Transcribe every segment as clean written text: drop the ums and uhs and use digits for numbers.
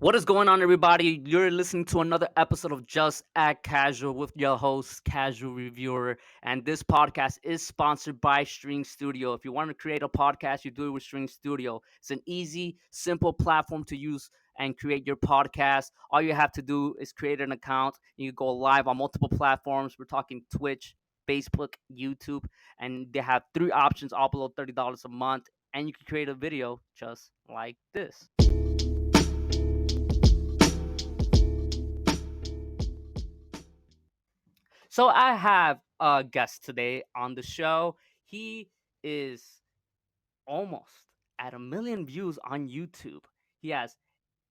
What is going on, everybody? You're listening to another episode of Just Act Casual with your host, Casual Reviewer. And this podcast is sponsored by Streann Studio. If you want to create a podcast, you do it with Streann Studio. It's an easy, simple platform to use and create your podcast. All you have to do is create an account. You go live on multiple platforms. We're talking Twitch, Facebook, YouTube, and they have three options, all below $30 a month. And you can create a video just like this. So I have a guest today on the show. He is almost at 1 million views on YouTube. He has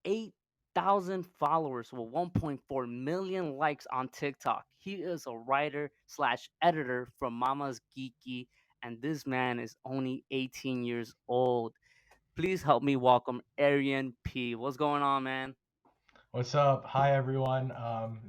8,000 followers with 1.4 million likes on TikTok. He is a writer slash editor from Mamasgeeky, and this man is only 18 years old. Please help me welcome Aryan P. What's going on, man? What's up? Hi, everyone.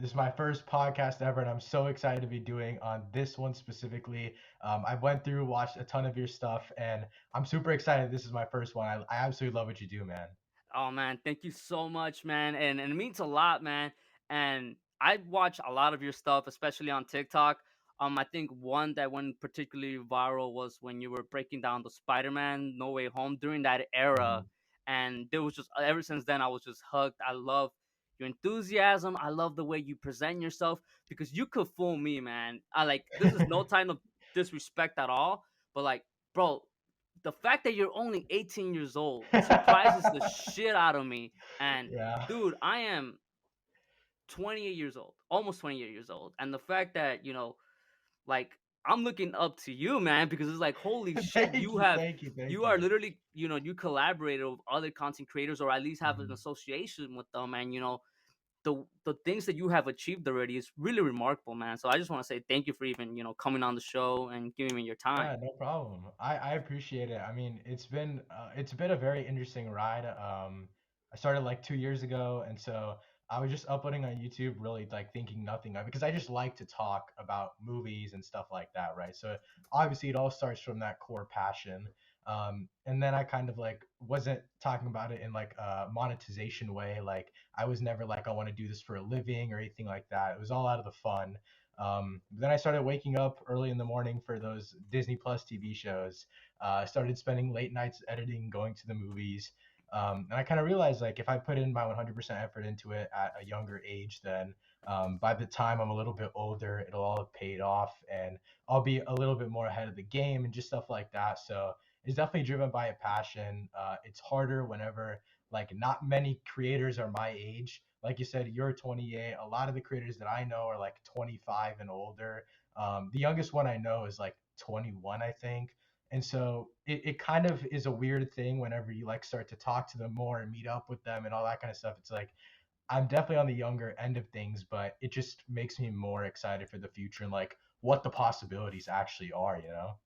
This is my first podcast ever, and I'm so excited to be doing on this one specifically. I went through, watched a ton of your stuff, and I'm super excited. This is my first one. I absolutely love what you do, man. Oh man, thank you so much, man. And it means a lot, man. And I watch a lot of your stuff, especially on TikTok. I think one that went particularly viral was when you were breaking down the Spider-Man No Way Home during that era. Mhm. And there was just ever since then I was just hooked. I love your enthusiasm. I love the way you present yourself because you could fool me, man. I like this is no time of disrespect at all, but like, bro, the fact that you're only 18 years old surprises the shit out of me. And Yeah. dude, I am 28 years old, almost 28 years old. And the fact that, like I'm looking up to you, man, because it's like, holy shit, Thank you, thank you, thank you are you. literally, you collaborated with other content creators or at least have an Mhm. association with them. And, the things that you have achieved already is really remarkable, man. So I just want to say thank you for even, coming on the show and giving me your time. Yeah, no problem. I appreciate it. I mean, it's been a very interesting ride. I started like 2 years ago, and so I was just uploading on YouTube, really like thinking nothing of it, because I just like to talk about movies and stuff like that, right? So obviously, it all starts from that core passion. And then I kind of like wasn't talking about it in like a monetization way. Like I was never like I want to do this for a living or anything like that. It was all out of the fun. Then I started waking up early in the morning for those Disney Plus TV shows. I started spending late nights editing, going to the movies. And I kind of realized like if I put in my 100% effort into it at a younger age, then by the time I'm a little bit older, it'll all have paid off and I'll be a little bit more ahead of the game and just stuff like that. So it's definitely driven by a passion. It's harder whenever like not many creators are my age. Like you said, you're 28. A lot of the creators that I know are like 25 and older. The youngest one I know is like 21, I think. And so it kind of is a weird thing whenever you like start to talk to them more and meet up with them and all that kind of stuff. It's like I'm definitely on the younger end of things, but it just makes me more excited for the future and like what the possibilities actually are, you know?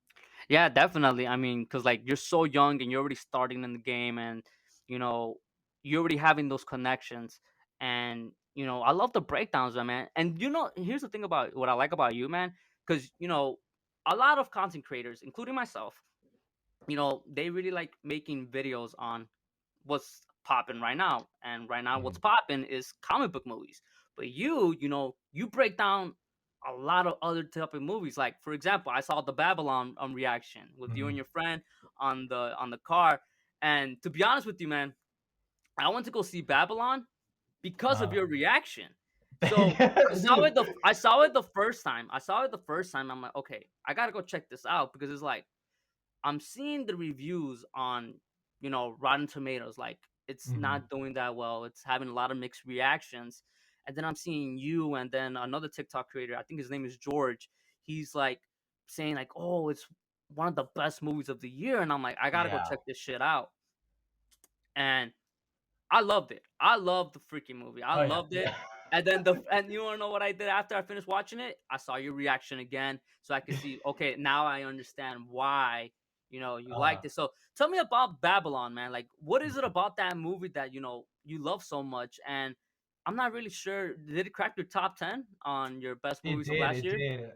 Yeah, definitely. I mean, because like you're so young and you're already starting in the game, and you know you're already having those connections. And I love the breakdowns, man. And here's the thing about what I like about you, man, because a lot of content creators, including myself, they really like making videos on what's popping right now. And right now, what's Mhm. popping is comic book movies. But you break down a lot of other type of movies. Like for example, I saw the Babylon reaction with you and Mhm. your friend on the car. And to be honest with you, man, I went to go see Babylon because of your reaction. So Dude. I saw it the first time. I saw it the first time. I'm like, okay, I gotta go check this out because it's like I'm seeing the reviews on, Rotten Tomatoes. Like it's Mhm. not doing that well. It's having a lot of mixed reactions. And then I'm seeing you and then another TikTok creator. I think his name is George. He's like saying like, "Oh, it's one of the best movies of the year." And I'm like, I gotta go Yeah. check this shit out. And I loved it. I loved the freaking movie. I Oh yeah. loved it. Yeah. And you wanna know what I did after I finished watching it? I saw your reaction again, so I could see. Okay, now I understand why you Uh, liked it. So tell me about Babylon, man. Like, what is it about that movie that you love so much? And I'm not really sure. Did it crack your top 10 on your best it movies of did, last it year? did.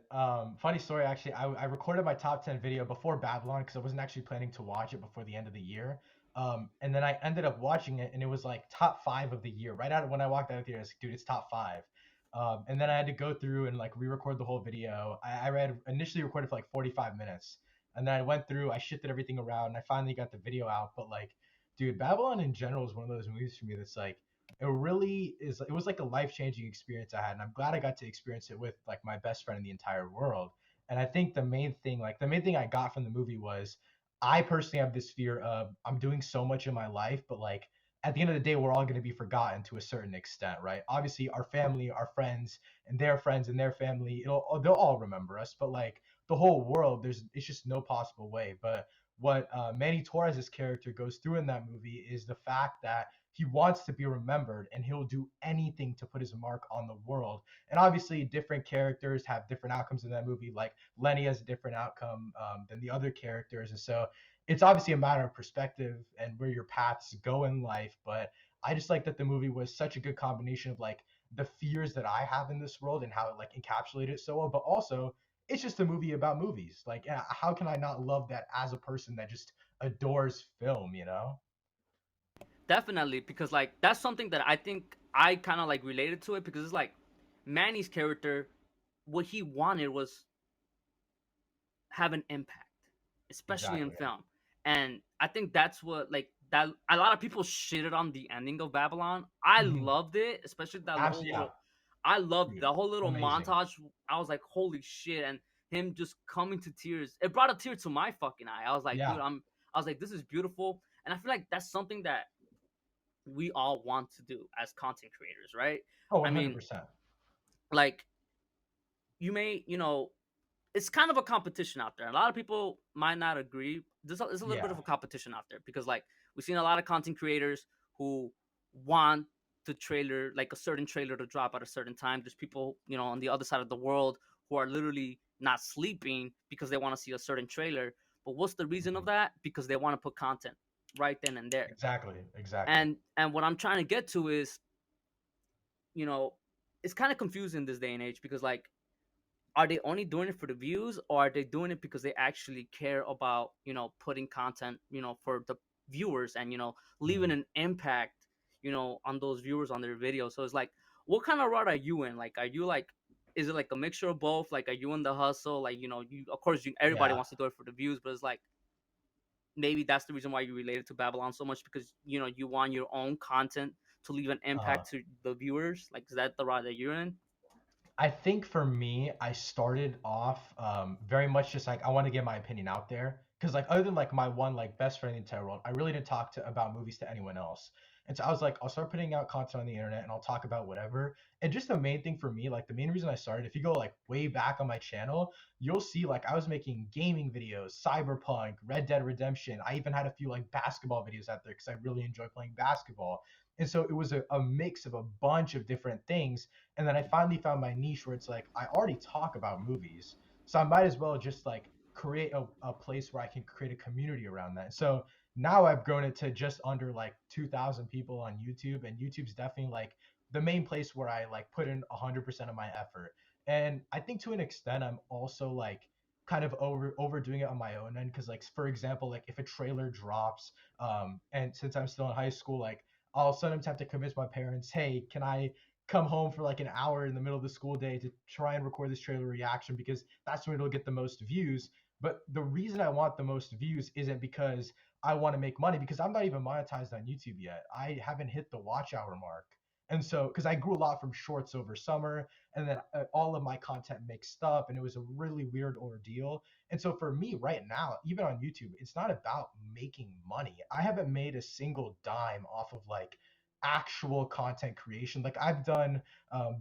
Funny story, actually. I recorded my top 10 video before Babylon because I wasn't actually planning to watch it before the end of the year. And then I ended up watching it, and it was like top five of the year. Right out of when I walked out of the theater, I was like, dude, it's top five. And then I had to go through and like re-record the whole video. I read initially recorded for like 45 minutes, and then I went through, I shifted everything around, and I finally got the video out. But like, dude, Babylon in general is one of those movies for me that's like, it really is. It was like a life-changing experience I had, and I'm glad I got to experience it with like my best friend in the entire world. And I think the main thing I got from the movie was I personally have this fear of I'm doing so much in my life, but like at the end of the day, we're all going to be forgotten to a certain extent, right? Obviously, our family, our friends and their family, they'll all remember us, but like the whole world, it's just no possible way. But what Manny Torres' character goes through in that movie is the fact that he wants to be remembered and he'll do anything to put his mark on the world. And obviously, different characters have different outcomes in that movie. Like Lenny has a different outcome than the other characters, and so it's obviously a matter of perspective and where your paths go in life. But I just like that the movie was such a good combination of like the fears that I have in this world and how it like encapsulated it so well, but also it's just a movie about movies. Like, how can I not love that as a person that just adores film, you know? Definitely, because like that's something that I think I kind of like related to it because it's like Manny's character, what he wanted was have an impact, especially in Exactly. film. And I think that's what like that a lot of people shitted on the ending of Babylon. I Mm-hmm. loved it, especially that whole Absolutely, yeah, little I loved dude, the whole little amazing. montage. I was like, holy shit, and him just coming to tears. It brought a tear to my fucking eye. I was like, dude, Yeah. I was like, this is beautiful. And I feel like that's something that we all want to do as content creators, right? Oh, I mean, 100%. like you may, it's kind of a competition out there. A lot of people might not agree. There's a little bit Yeah. of a competition out there because like we've seen a lot of content creators who want the trailer, like a certain trailer to drop at a certain time. There's people, on the other side of the world who are literally not sleeping because they want to see a certain trailer. But what's the reason of Mhm. that? Because they want to put content right then and there. Exactly. Exactly. And what I'm trying to get to is, you know, it's kind of confusing this day and age because like are they only doing it for the views or are they doing it because they actually care about putting content for the viewers and leaving Mhm. an impact on those viewers on their videos. So it's like what kind of route are you in? Like are you like is it like a mixture of both? Like are you in the hustle? Like you of course everybody Yeah. wants to do it for the views, but it's like maybe that's the reason why you related to Babylon so much because you want your own content to leave an Uh, impact to the viewers. Like is that the route that you're in? I think for me, I started off very much just like I want to get my opinion out there because like other than like my one like best friend in the entire world, I really didn't talk to about movies to anyone else. And so I was like, I'll start putting out content on the internet and I'll talk about whatever. And just the main thing for me, like the main reason I started, if you go like way back on my channel, you'll see like I was making gaming videos, Cyberpunk, Red Dead Redemption. I even had a few like basketball videos out there because I really enjoy playing basketball. And so it was a mix of a bunch of different things, and then I finally found my niche where it's like I already talk about movies, so I might as well just like create a place where I can create a community around that. So now I've grown it to just under like 2,000 people on YouTube, and YouTube's definitely like the main place where I like put in 100% of my effort. And I think to an extent I'm also like kind of overdoing it on my own end because like for example like if a trailer drops and since I'm still in high school like I'll sometimes have to convince my parents, hey, can I come home for like an hour in the middle of the school day to try and record this trailer reaction because that's when it'll get the most views. But the reason I want the most views isn't because I want to make money because I'm not even monetized on YouTube yet. I haven't hit the watch hour mark. And so, because I grew a lot from shorts over summer, and then all of my content mixed up, and it was a really weird ordeal. And so, for me right now, even on YouTube, it's not about making money. I haven't made a single dime off of like actual content creation. Like I've done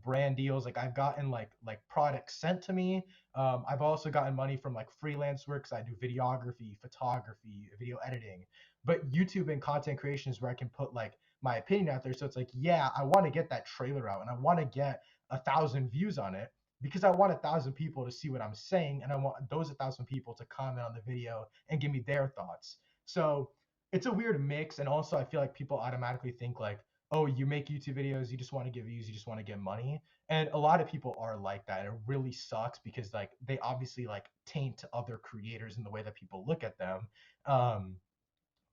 brand deals. Like I've gotten like products sent to me. I've also gotten money from like freelance work because I do videography, photography, video editing. But YouTube and content creation is where I can put like my opinion out there. So it's like, yeah, I want to get that trailer out and I want to get 1,000 views on it because I want 1,000 people to see what I'm saying and I want those 1,000 people to comment on the video and give me their thoughts. So it's a weird mix, and also I feel like people automatically think like, oh, you make YouTube videos, you just want to get views, you just want to get money. And a lot of people are like that. And it really sucks because like they obviously like taint other creators in the way that people look at them. Um,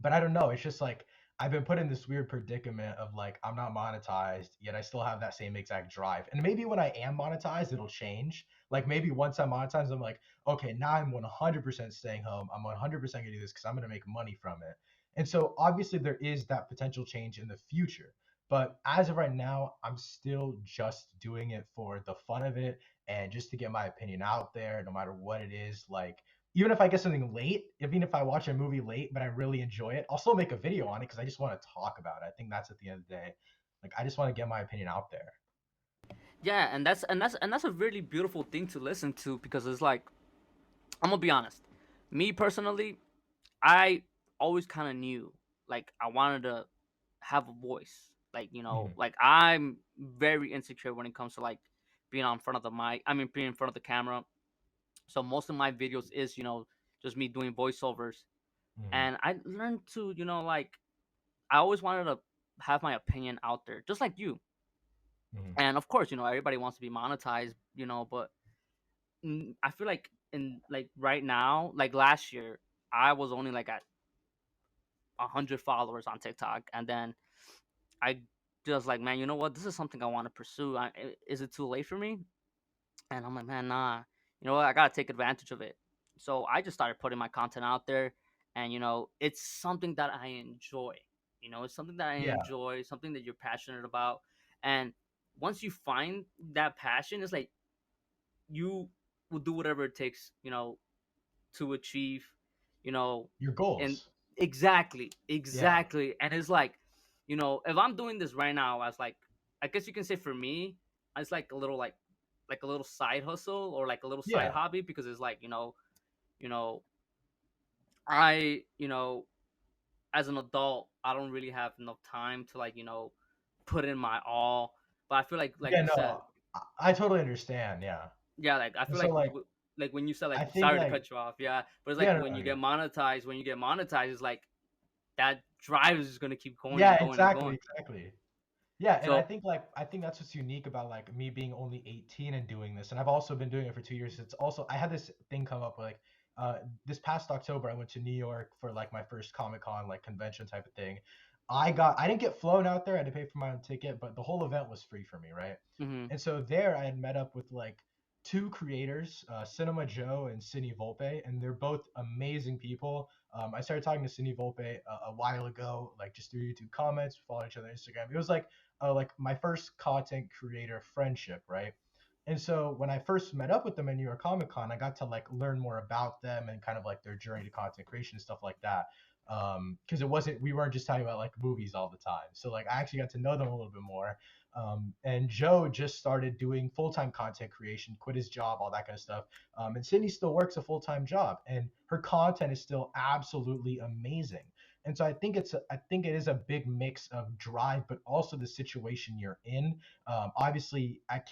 But I don't know. It's just like I've been put in this weird predicament of like I'm not monetized, yet I still have that same exact drive. And maybe when I am monetized, it'll change. Like maybe once I'm monetized, I'm like, okay, now I'm 100% staying home. I'm 100% gonna do this because I'm gonna make money from it. And so obviously there is that potential change in the future. But as of right now, I'm still just doing it for the fun of it and just to get my opinion out there, no matter what it is. Like even if I get something late, even if I watch a movie late, but I really enjoy it, I'll still make a video on it because I just want to talk about it. I think that's at the end of the day. Like I just want to get my opinion out there. Yeah, and that's a really beautiful thing to listen to, because it's like, I'm gonna be honest. Me personally, I always kind of knew, like, I wanted to have a voice. Like, Hmm. like, I'm very insecure when it comes to like being on front of the mic. I mean, being in front of the camera. So most of my videos is, just me doing voiceovers. Hmm. And I learned to, like, I always wanted to have my opinion out there, just like you. Hmm. And of course, everybody wants to be monetized, but I feel like in like right now, like last year, I was only like at 100 followers on TikTok, and then I just like, man, you know what? This is something I want to pursue. Is it too late for me? And I'm like, man, nah. You know what? I gotta take advantage of it. So I just started putting my content out there, and it's something that I enjoy. It's something that I Yeah, enjoy, something that you're passionate about, and once you find that passion, it's like you will do whatever it takes, to achieve, you know, your and goals. exactly, Yeah, exactly. And it's like, if I'm doing this right now, as like, I guess you can say for me, it's like a little side hustle, or like a little side yeah, hobby, because it's like, you know, I, as an adult, I don't really have enough time to like, put in my all. But I feel like yeah. you said, No, I totally understand. Yeah, yeah, like I and feel so like like like when you said, I like, think sorry to like cut you off, yeah, but it's like yeah, no, when no, you yeah. get monetized, it's like that drive is just gonna keep going and Yeah, going and exactly, going. exactly. Yeah, and So, I think that's what's unique about like me being only 18 and doing this. And I've also been doing it for 2 years. It's also I had this thing come up like this past October I went to New York for like my first Comic Con like convention type of thing. I didn't get flown out there, I had to pay for my own ticket, but the whole event was free for me, right? hmm And so there I had met up with like two creators, Cinema Joe and Cine Volpe, and they're both amazing people. I started talking to Cine Volpe a while ago, like just through YouTube comments, we followed each other on Instagram. It was like my first content creator friendship, right? And so when I first met up with them at New York Comic Con, I got to like learn more about them and kind of like their journey to content creation and stuff like that. Because we weren't just talking about like movies all the time. So like I actually got to know them a little bit more. And Joe just started doing full-time content creation, quit his job, all that kind of stuff. And Sydney still works a full-time job, and her content is still absolutely amazing. And so I think it is a big mix of drive, but also the situation you're in. Obviously, I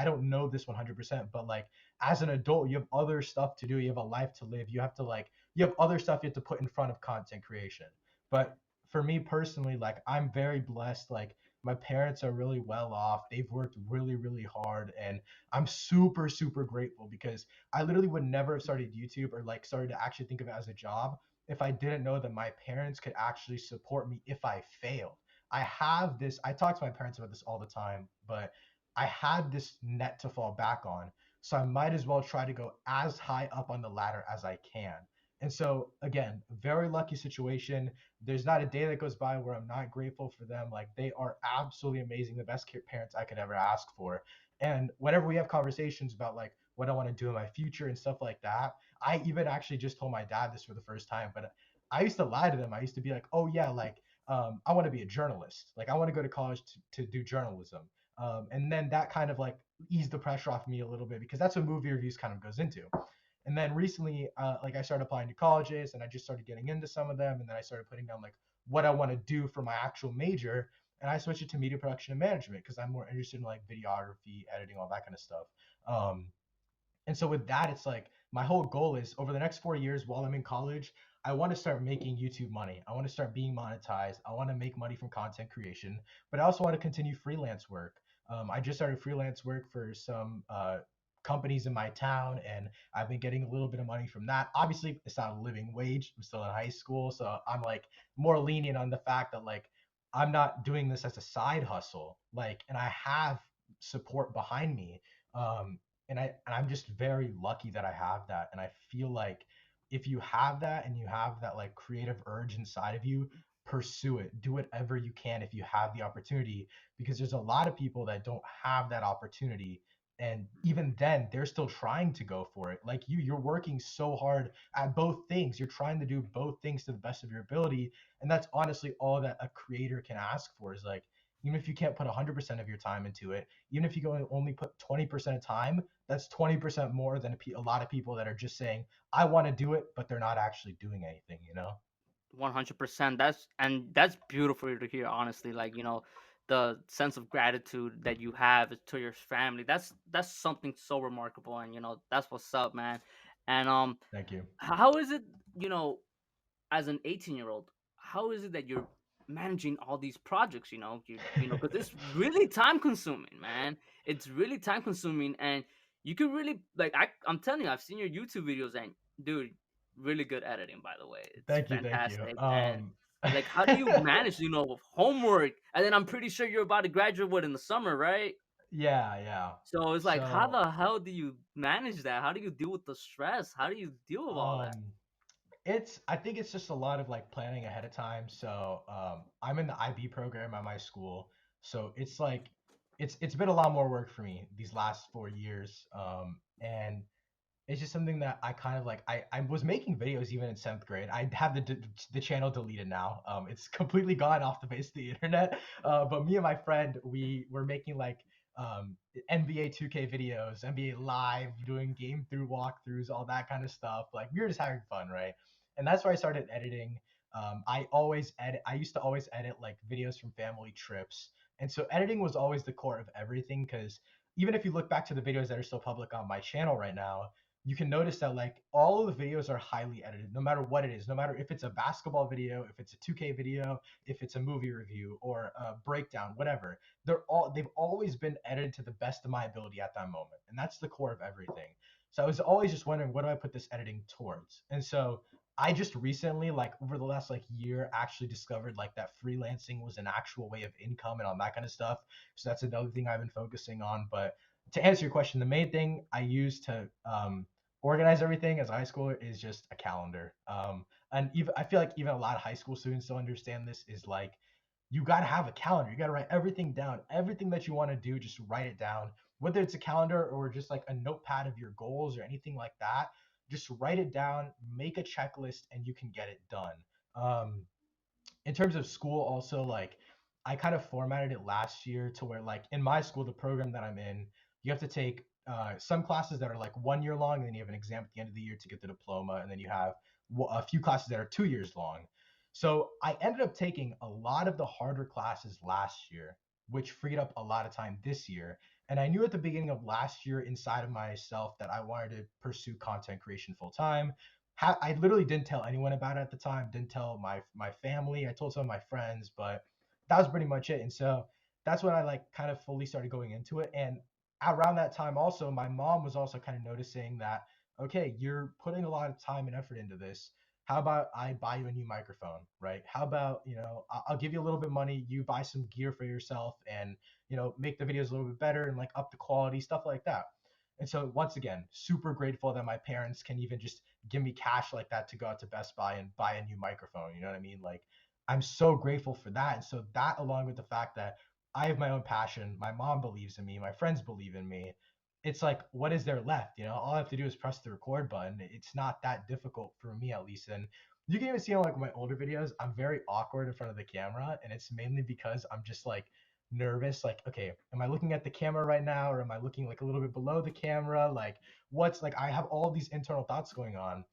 don't know this 100%, but like as an adult, you have other stuff to do. You have a life to live. You have other stuff you have to put in front of content creation. But for me personally, like I'm very blessed. Like my parents are really well off. They've worked really, really hard, and I'm super, super grateful because I literally would never have started YouTube or like started to actually think of it as a job if I didn't know that my parents could actually support me if I failed. I talk to my parents about this all the time, but I had this net to fall back on. So I might as well try to go as high up on the ladder as I can. And so, again, very lucky situation. There's not a day that goes by where I'm not grateful for them. Like, they are absolutely amazing, the best parents I could ever ask for. And whenever we have conversations about like what I want to do in my future and stuff like that, I even actually just told my dad this for the first time, but I used to lie to them. I used to be like, oh yeah, like I want to be a journalist. Like I want to go to college to do journalism. And then that kind of like eased the pressure off me a little bit because that's what movie reviews kind of goes into. And then recently, like I started applying to colleges and I just started getting into some of them. And then I started putting down like what I want to do for my actual major. And I switched it to media production and management because I'm more interested in like videography, editing, all that kind of stuff. Um, and so with that, it's like my whole goal is over the next 4 years while I'm in college, I want to start making YouTube money. I want to start being monetized. I want to make money from content creation, but I also want to continue freelance work. I just started freelance work for some companies in my town, and I've been getting a little bit of money from that. Obviously, it's not a living wage. I'm still in high school, so I'm like more lenient on the fact that like I'm not doing this as a side hustle. Like, and I have support behind me. And I'm just very lucky that I have that. And I feel like if you have that and you have that like creative urge inside of you, pursue it. Do whatever you can if you have the opportunity, because there's a lot of people that don't have that opportunity. And even then, they're still trying to go for it. Like you're working so hard at both things. You're trying to do both things to the best of your ability. And that's honestly all that a creator can ask for is like, even if you can't put 100% of your time into it, even if you can only put 20% of time, that's 20% more than a lot of people that are just saying, I want to do it, but they're not actually doing anything, you know? 100%. That's beautiful to hear, honestly. Like, the sense of gratitude that you have to your family. That's something so remarkable, and that's what's up, man. And Thank you. how is it, you know, as an 18-year-old, how is it that you're managing all these projects? Because it's really time consuming, man. It's really time consuming, and you can really like I'm telling you, I've seen your YouTube videos, and dude, really good editing, by the way. It's Thank you. Thank you. fantastic, and like, how do you manage, with homework? And then I'm pretty sure you're about to graduate in the summer, right? Yeah, yeah. So it's like, how So, the hell do you manage that? How do you deal with the stress? How do you deal with all that? um, I think it's just a lot of like planning ahead of time. So I'm in the IB program at my school, so it's like it's been a lot more work for me these last 4 years. And it's just something that I kind of like. I was making videos even in seventh grade. I have the channel deleted now. It's completely gone off the face of the internet. But me and my friend, we were making like NBA 2K videos, NBA Live, doing game through walkthroughs, all that kind of stuff. Like we were just having fun, right? And that's where I started editing. I always edit. I used to always edit like videos from family trips, and so editing was always the core of everything. Because even if you look back to the videos that are still public on my channel right now, you can notice that like all of the videos are highly edited, no matter what it is, no matter if it's a basketball video, if it's a 2K video, if it's a movie review or a breakdown, whatever. They've always been edited to the best of my ability at that moment, and that's the core of everything. So I was always just wondering, what do I put this editing towards? And so I just recently, like over the last like year, actually discovered like that freelancing was an actual way of income and all that kind of stuff. So that's another thing I've been focusing on. But to answer your question, the main thing I use to organize everything as a high schooler is just a calendar. And even I feel like even a lot of high school students don't understand this. Is like you got to have a calendar. You got to write everything down. Everything that you want to do, just write it down. Whether it's a calendar or just like a notepad of your goals or anything like that, just write it down, make a checklist, and you can get it done. Um, in terms of school, also like I kind of formatted it last year to where like in my school, the program that I'm in, you have to take some classes that are like 1 year long, and then you have an exam at the end of the year to get the diploma, and then you have a few classes that are 2 years long. So I ended up taking a lot of the harder classes last year, which freed up a lot of time this year. And I knew at the beginning of last year inside of myself that I wanted to pursue content creation full time. I literally didn't tell anyone about it at the time. Didn't tell my family. I told some of my friends, but that was pretty much it. And so that's when I like kind of fully started going into it. And around that time, also, my mom was also kind of noticing that, okay, you're putting a lot of time and effort into this. How about I buy you a new microphone, right? How about, I'll give you a little bit of money, you buy some gear for yourself, and make the videos a little bit better and like up the quality, stuff like that. And so once again, super grateful that my parents can even just give me cash like that to go out to Best Buy and buy a new microphone. You know what I mean? Like I'm so grateful for that. And so that, along with the fact that I have my own passion, my mom believes in me, my friends believe in me. It's like, what is there left? All I have to do is press the record button. It's not that difficult for me, at least. And you can even see on like my older videos, I'm very awkward in front of the camera, and it's mainly because I'm just like nervous. Like, okay, am I looking at the camera right now, or am I looking like a little bit below the camera? Like, what's like, I have all these internal thoughts going on.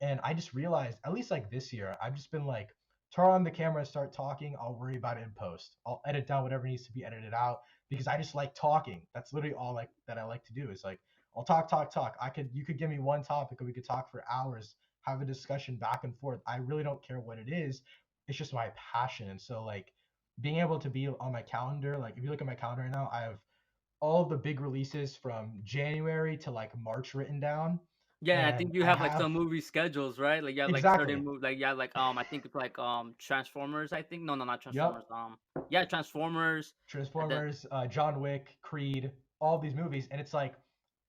And I just realized, at least like this year, I've just been like, turn on the camera and start talking. I'll worry about it in post. I'll edit down whatever needs to be edited out because I just like talking. That's literally all like that I like to do is like, I'll talk, talk, talk. You could give me one topic and we could talk for hours, have a discussion back and forth. I really don't care what it is. It's just my passion. And so like being able to be on my calendar, like if you look at my calendar right now, I have all of the big releases from January to like March written down, Yeah, I and think you I have like have some movie schedules, right? Like you have like certain exactly. movies, like yeah, like I think it's like Transformers. I think no, not Yep. Transformers. Yeah, Transformers, and then Transformers, John Wick, Creed, all these movies, and it's like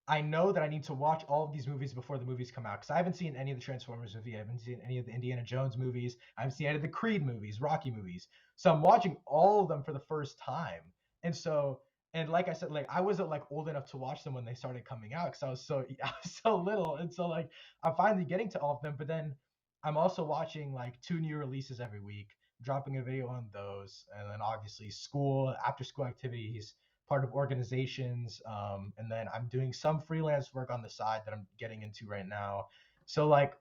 I know that I need to watch all of these movies before the movies come out because I haven't seen any of the Transformers movies. I haven't seen any of the Indiana Jones movies. I haven't seen any of the Creed movies, Rocky movies. So I'm watching all of them for the first time. And so, and like I said, like I wasn't like old enough to watch them when they started coming out because I was so I was so little. And so like I'm finally getting to all of them. But then I'm also watching like two new releases every week, dropping a video on those, and then obviously school, after school activities, part of organizations, and then I'm doing some freelance work on the side that I'm getting into right now. So like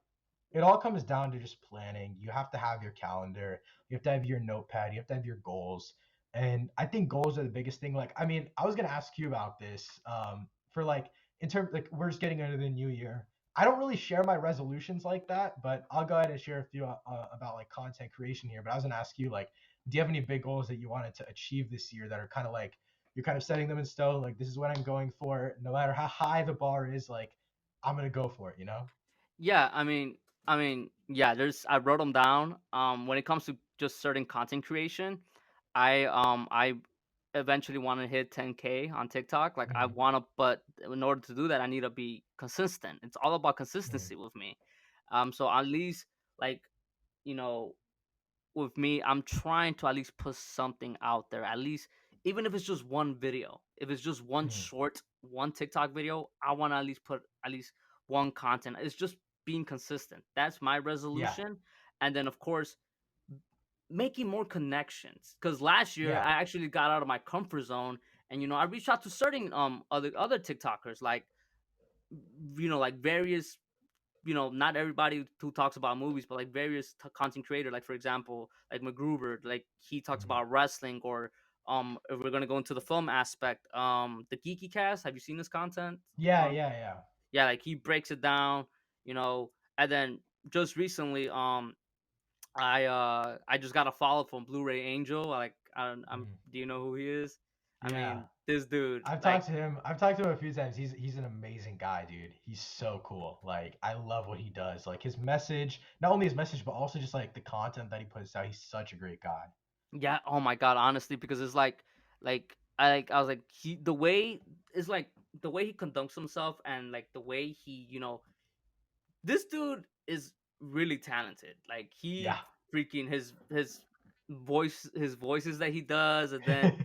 it all comes down to just planning. You have to have your calendar, you have to have your notepad, you have to have your goals. And I think goals are the biggest thing. Like, I mean, I was gonna ask you about this. For like in terms like we're just getting into the new year. I don't really share my resolutions like that, but I'll go ahead and share a few about like content creation here. But I was gonna ask you like, do you have any big goals that you wanted to achieve this year that are kind of like you're kind of setting them in stone? Like this is what I'm going for, no matter how high the bar is. Like I'm gonna go for it. You know? yeah, yeah. I wrote them down. When it comes to just certain content creation, I eventually want to hit 10K on TikTok. Like I Mm-hmm. want to, but in order to do that, I need to be consistent. It's all about Mm-hmm. consistency with me. So at least like you know with me, I'm trying to at least put something out there. At least, even if it's just one video, if it's just one Mm-hmm. short, one TikTok video, I want to at least put at least one content. It's just being consistent. That's my Yeah. resolution. And then, of course, making more connections. Because last year, Yeah. I actually got out of my comfort zone, and I reached out to certain other TikTokers, like various not everybody who talks about movies, but like various content creator, like for example, like McGruber, like he talks Mm-hmm. about wrestling, or if we're gonna go into the film aspect, the Geeky Cast. Have you seen this content? Yeah. On Yeah. Yeah. Yeah, like he breaks it down, and then just recently, I just got a follow from Blu-ray Angel. Like I'm Mm-hmm. do you know who he is? I Yeah. mean, this dude, I've like talked to him. I've talked to him a few times. He's an amazing guy, dude. He's so cool. Like I love what he does. Like his message, not only his message, but also just like the content that he puts out. He's such a great guy. yeah, oh my god, honestly, because it's I was like he the way is like the way he conducts himself, and like the way this dude is really talented. Like Yeah. he freaking his voices that he does, and then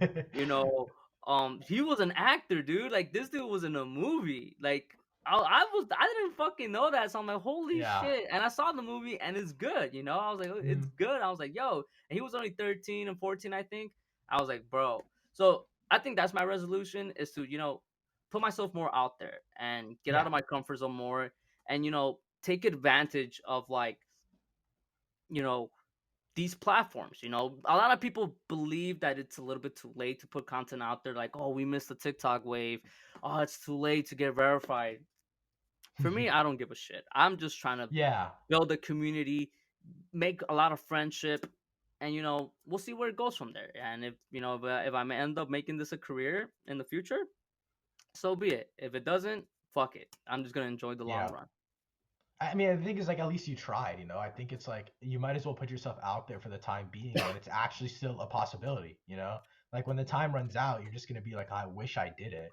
he was an actor, dude. Like this dude was in a movie. Like I didn't fucking know that. So I'm like, holy Yeah. shit! And I saw the movie, and it's good. I was like, "Oh, it's Mhm. good. I was like, yo, and he was only 13 and 14, I think. I was like, bro. So I think that's my resolution is to put myself more out there and get out Yeah. of my comfort zone more, and take advantage of you know these platforms. A lot of people believe that it's a little bit too late to put content out there, like, oh, we missed the TikTok wave, oh, it's too late to get verified. For me, I don't give a shit. I'm just trying to Yeah. build a community, make a lot of friendship, and we'll see where it goes from there. And if I end up making this a career in the future, so be it. If it doesn't, fuck it, I'm just gonna enjoy the long Yeah. run. I mean, I think it's like at least you tried. I think it's like you might as well put yourself out there for the time being when it's actually still a possibility. Like when the time runs out, you're just gonna be like, I wish I did it,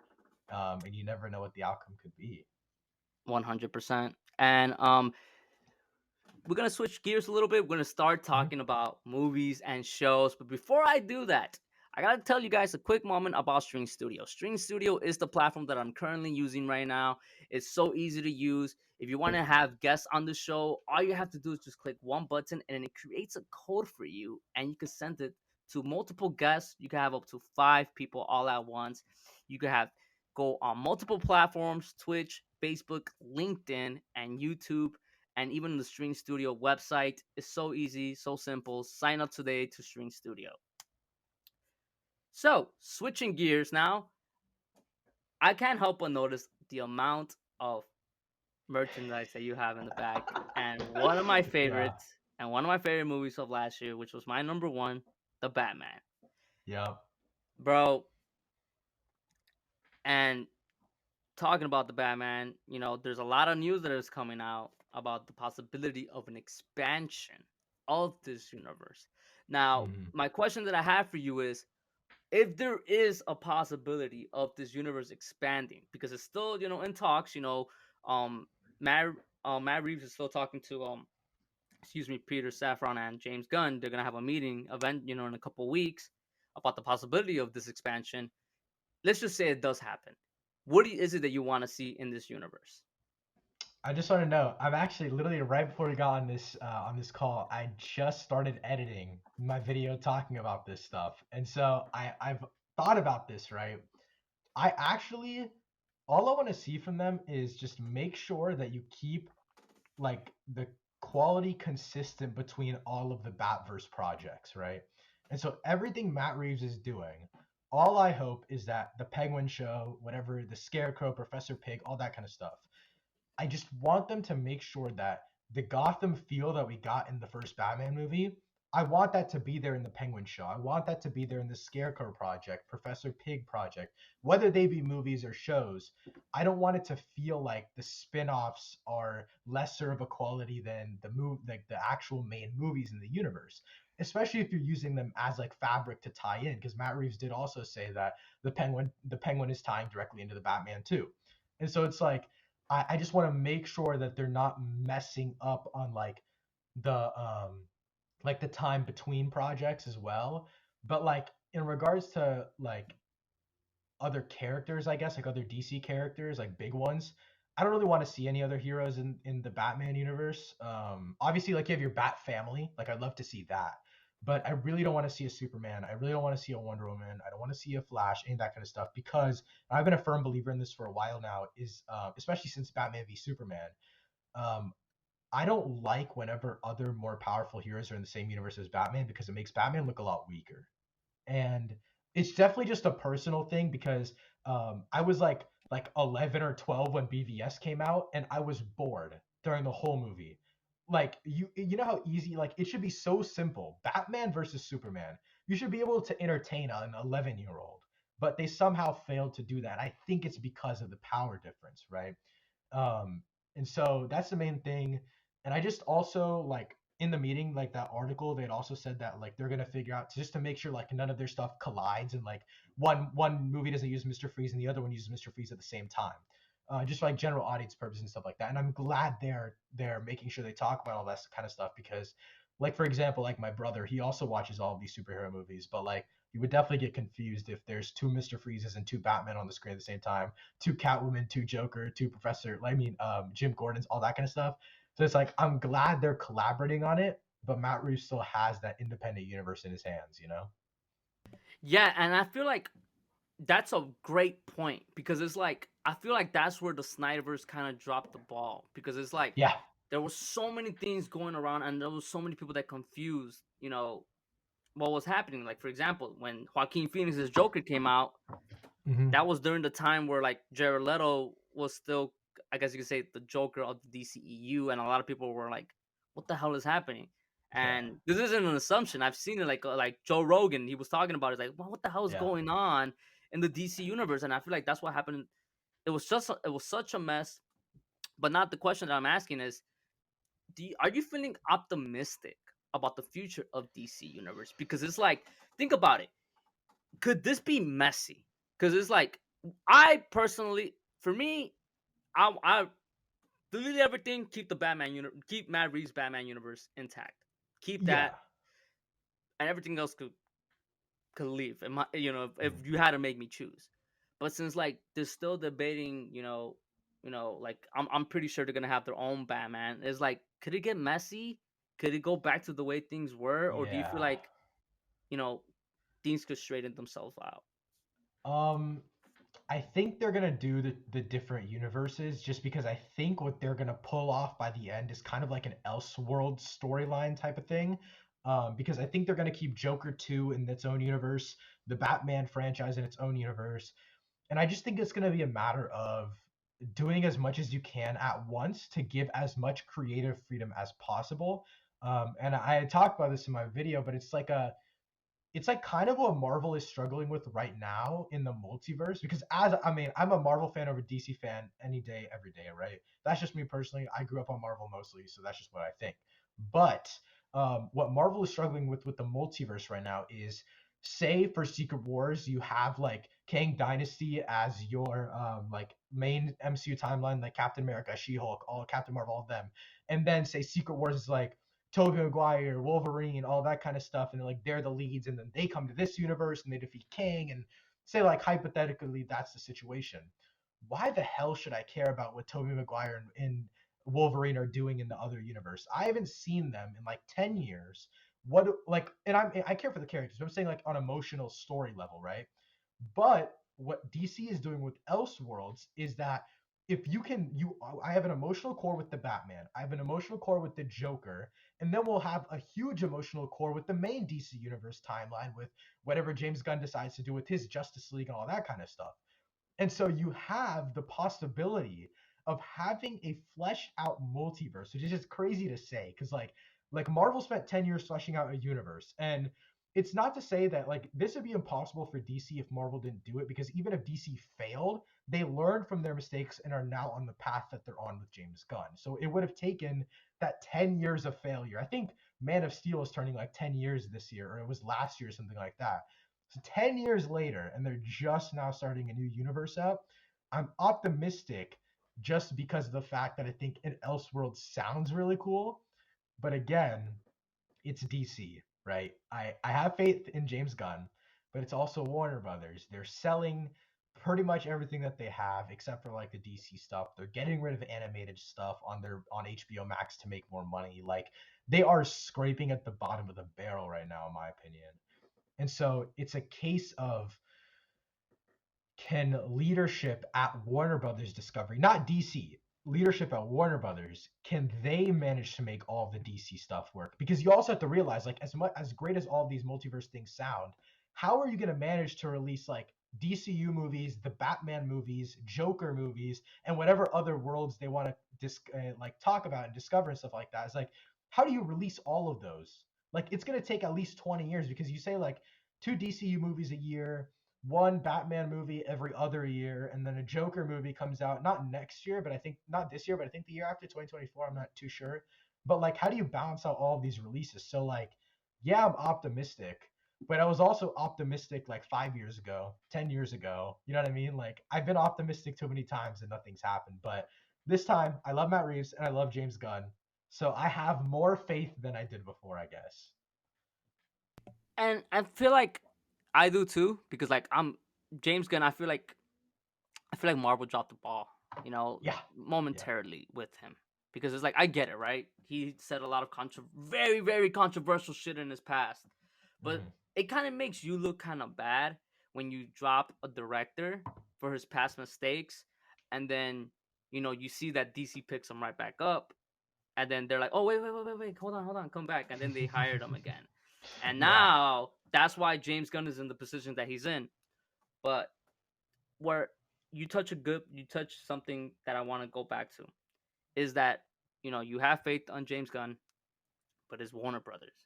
and you never know what the outcome could be. 100%. And we're gonna switch gears a little bit. We're gonna start Hmm. talking about movies and shows. But before I do that, I gotta tell you guys a quick moment about Stream Studio. Stream Studio is the platform that I'm currently using right now. It's so easy to use. If you want to have guests on the show, all you have to do is just click one button, and it creates a code for you, and you can send it to multiple guests. You can have up to 5 people all at once. You can have go on multiple platforms: Twitch, Facebook, LinkedIn, and YouTube, and even the Stream Studio website. Is so easy, so simple. Sign up today to Stream Studio. So, switching gears now, I can't help but notice the amount of merchandise that you have in the back. And Yeah. one of my favorite movies of last year, which was my number one, The Batman. Yep. Bro, And talking about the Batman, there's a lot of news that is coming out about the possibility of an expansion of this universe. Now, Hmm. my question that I have for you is, if there is a possibility of this universe expanding, because it's still, in talks, um, Matt, Matt Reeves is still talking to, excuse me, Peter Safran and James Gunn. They're gonna have a meeting event, in a couple weeks about the possibility of this expansion. Let's just say it does happen. What is it that you want to see in this universe? I just want to know. I'm actually literally right before we got on this call. I just started editing my video talking about this stuff, and so I've thought about this. Right. I actually all I want to see from them is just make sure that you keep like the quality consistent between all of the Batverse projects, right? And so everything Matt Reeves is doing, all I hope is that the Penguin Show, whatever, the Scarecrow, Professor Pig, all that kind of stuff, I just want them to make sure that the Gotham feel that we got in the first Batman movie, I want that to be there in the Penguin Show. I want that to be there in the Scarecrow project, Professor Pig project, whether they be movies or shows. I don't want it to feel like the spin-offs are lesser of a quality than like the actual main movies in the universe. Especially if you're using them as like fabric to tie in, because Matt Reeves did also say that the Penguin is tying directly into the Batman too. And so it's like I just want to make sure that they're not messing up on the like the time between projects as well. But like in regards to like other characters, I guess, like other DC characters, like big ones. I don't really want to see any other heroes in the Batman universe. Obviously, like you have your Bat family, like I'd love to see that, but I really don't want to see a Superman. I really don't want to see a Wonder Woman. I don't want to see a Flash, any of that kind of stuff, because I've been a firm believer in this for a while now. Is especially since Batman v Superman. Um, I don't like whenever other more powerful heroes are in the same universe as Batman because it makes Batman look a lot weaker, and it's definitely just a personal thing because I was like 11 or 12 when BVS came out, and I was bored during the whole movie. Like you know how easy, like it should be so simple. Batman versus Superman. You should be able to entertain an 11-year-old, but they somehow failed to do that. I think it's because of the power difference, right? Um, and so that's the main thing. And I just also like in the meeting, like that article, they had also said that like they're gonna figure out just to make sure like none of their stuff collides and like one movie doesn't use Mr. Freeze and the other one uses Mr. Freeze at the same time. Just for, like general audience purposes and stuff like that. And I'm glad they're making sure they talk about all that kind of stuff because, like for example, like my brother, he also watches all of these superhero movies, but like you would definitely get confused if there's two Mr. Freezes and two Batman on the screen at the same time, two Catwoman, two Joker, two Professor, Jim Gordon's, all that kind of stuff. So it's like I'm glad they're collaborating on it, but Matt Reeves still has that independent universe in his hands, you know? Yeah, and I feel like that's a great point because it's like I feel like that's where the Snyderverse kind of dropped the ball because it's like Yeah. there was so many things going around and there was so many people that confused, what was happening. Like for example, when Joaquin Phoenix's Joker came out, Hmm. that was during the time where like Jared Leto was still, I guess you could say, the Joker of the DCEU, and a lot of people were like, "What the hell is happening?" Yeah. And this isn't an assumption. I've seen it like Joe Rogan. He was talking about it. Like, well, what the hell is Yeah. going on in the DC universe? And I feel like that's what happened. It was such a mess. But not the question that I'm asking is, are you feeling optimistic about the future of DC universe? Because it's like, think about it. Could this be messy? Because it's like, I personally, for me, I delete everything, keep the keep Matt Reeves Batman universe intact, keep Yeah. that, and everything else could leave. If Mhm. you had to make me choose, but since like they're still debating, like I'm pretty sure they're gonna have their own Batman. It's like, could it get messy? Could it go back to the way things were, or do you feel Yeah. like you know things could straighten themselves out? Um, I think they're gonna do the different universes just because I think what they're gonna pull off by the end is kind of like an Elseworld storyline type of thing. Because I think they're gonna keep Joker 2 in its own universe, the Batman franchise in its own universe, and I just think it's gonna be a matter of doing as much as you can at once to give as much creative freedom as possible. And I talked about this in my video, but it's like a it's like kind of what Marvel is struggling with right now in the multiverse. Because as I mean, I'm a Marvel fan over DC fan any day, every day, right? That's just me personally. I grew up on Marvel mostly, so that's just what I think. But what Marvel is struggling with the multiverse right now is, say for Secret Wars, you have like Kang Dynasty as your like main MCU timeline, like Captain America, She-Hulk, all Captain Marvel, all of them, and then say Secret Wars is like Tobey Maguire, Wolverine, all that kind of stuff, and like they're the leads, and then they come to this universe and they defeat Kang, and say like hypothetically that's the situation. Why the hell should I care about what Tobey Maguire and Wolverine are doing in the other universe? I haven't seen them in like 10 years. What like, and I care for the characters, but I'm saying like on emotional story level, right? But what DC is doing with Elseworlds is that if you can, I have an emotional core with the Batman, I have an emotional core with the Joker, and then we'll have a huge emotional core with the main DC Universe timeline with whatever James Gunn decides to do with his Justice League and all that kind of stuff. And so you have the possibility of having a fleshed out multiverse, which is just crazy to say because like Marvel spent 10 years fleshing out a universe, and it's not to say that like this would be impossible for DC if Marvel didn't do it, because even if DC failed, they learned from their mistakes and are now on the path that they're on with James Gunn. So it would have taken that 10 years of failure. I think Man of Steel is turning like 10 years this year, or it was last year, something like that. So 10 years later, and they're just now starting a new universe up. I'm optimistic just because of the fact that I think an Elseworld sounds really cool. But again, it's DC, right? I have faith in James Gunn, but it's also Warner Brothers. They're selling pretty much everything that they have except for like the DC stuff. They're getting rid of animated stuff on HBO Max to make more money. Like they are scraping at the bottom of the barrel right now, in my opinion. And so it's a case of, can leadership at Warner Brothers Discovery, not DC, leadership at Warner Brothers, can they manage to make all of the DC stuff work? Because you also have to realize, like, as great as all of these multiverse things sound, how are you going to manage to release like DCU movies, the Batman movies, Joker movies, and whatever other worlds they want to like talk about and discover and stuff like that? It's like, how do you release all of those? Like, it's going to take at least 20 years, because you say like two DCU movies a year, one Batman movie every other year, and then a Joker movie comes out not next year, but I think not this year, but I think the year after, 2024. I'm not too sure. But like, how do you balance out all of these releases? So like, yeah, I'm optimistic, but I was also optimistic like 5 years ago, 10 years ago. You know what I mean? Like, I've been optimistic too many times and nothing's happened. But this time, I love Matt Reeves and I love James Gunn, so I have more faith than I did before, I guess. And I feel like I do too, because like I'm James Gunn. I feel like Marvel dropped the ball, Yeah, yeah. momentarily with him, because it's like I get it, right? He said a lot of very very controversial shit in his past, but Hmm. it kind of makes you look kind of bad when you drop a director for his past mistakes, and then you see that DC picks him right back up, and then they're like, oh wait, hold on, come back, and then they hired him again, and Yeah, now that's why James Gunn is in the position that he's in. But where you touch something that I want to go back to, is that you have faith on James Gunn, but it's Warner Brothers,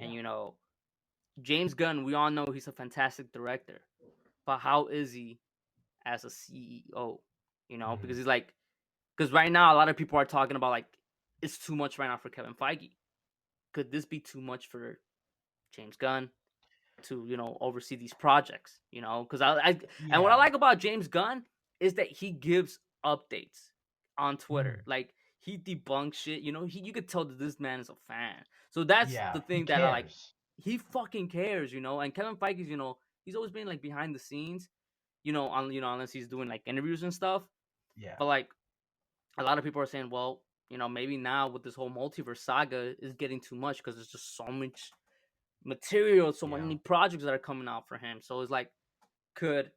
and yeah, James Gunn, we all know he's a fantastic director, but how is he as a CEO? Because hmm, he's like, because right now a lot of people are talking about like it's too much right now for Kevin Feige. Could this be too much for James Gunn to oversee these projects? Because and what I yeah, like about James Gunn is that he gives updates on Twitter. hmm, Like he debunks shit. You could tell that this man is a fan. So that's yeah. the He thing that I like. cares. He fucking cares. And Kevin Feige's he's always been like behind the scenes. Unless he's doing like interviews and stuff. Yeah, But like a lot of people are saying, well, maybe now with this whole multiverse saga is getting too much because there's just so much material, so yeah. many projects that are coming out for him. So it's like, could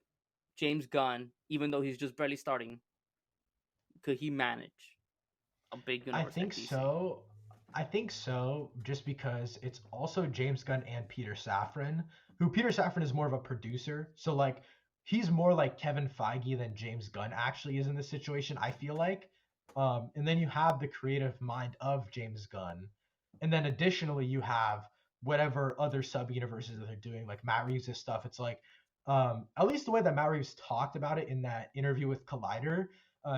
James Gunn, even though he's just barely starting, could he manage a big I universe think like DC? so. I think so, just because it's also James Gunn and Peter Safran, who Peter Safran is more of a producer. So like, he's more like Kevin Feige than James Gunn actually is in this situation, I feel like. And then you have the creative mind of James Gunn. And then additionally you have whatever other sub universes that they're doing, like Matt Reeves' stuff. It's like, at least the way that Matt Reeves talked about it in that interview with Collider,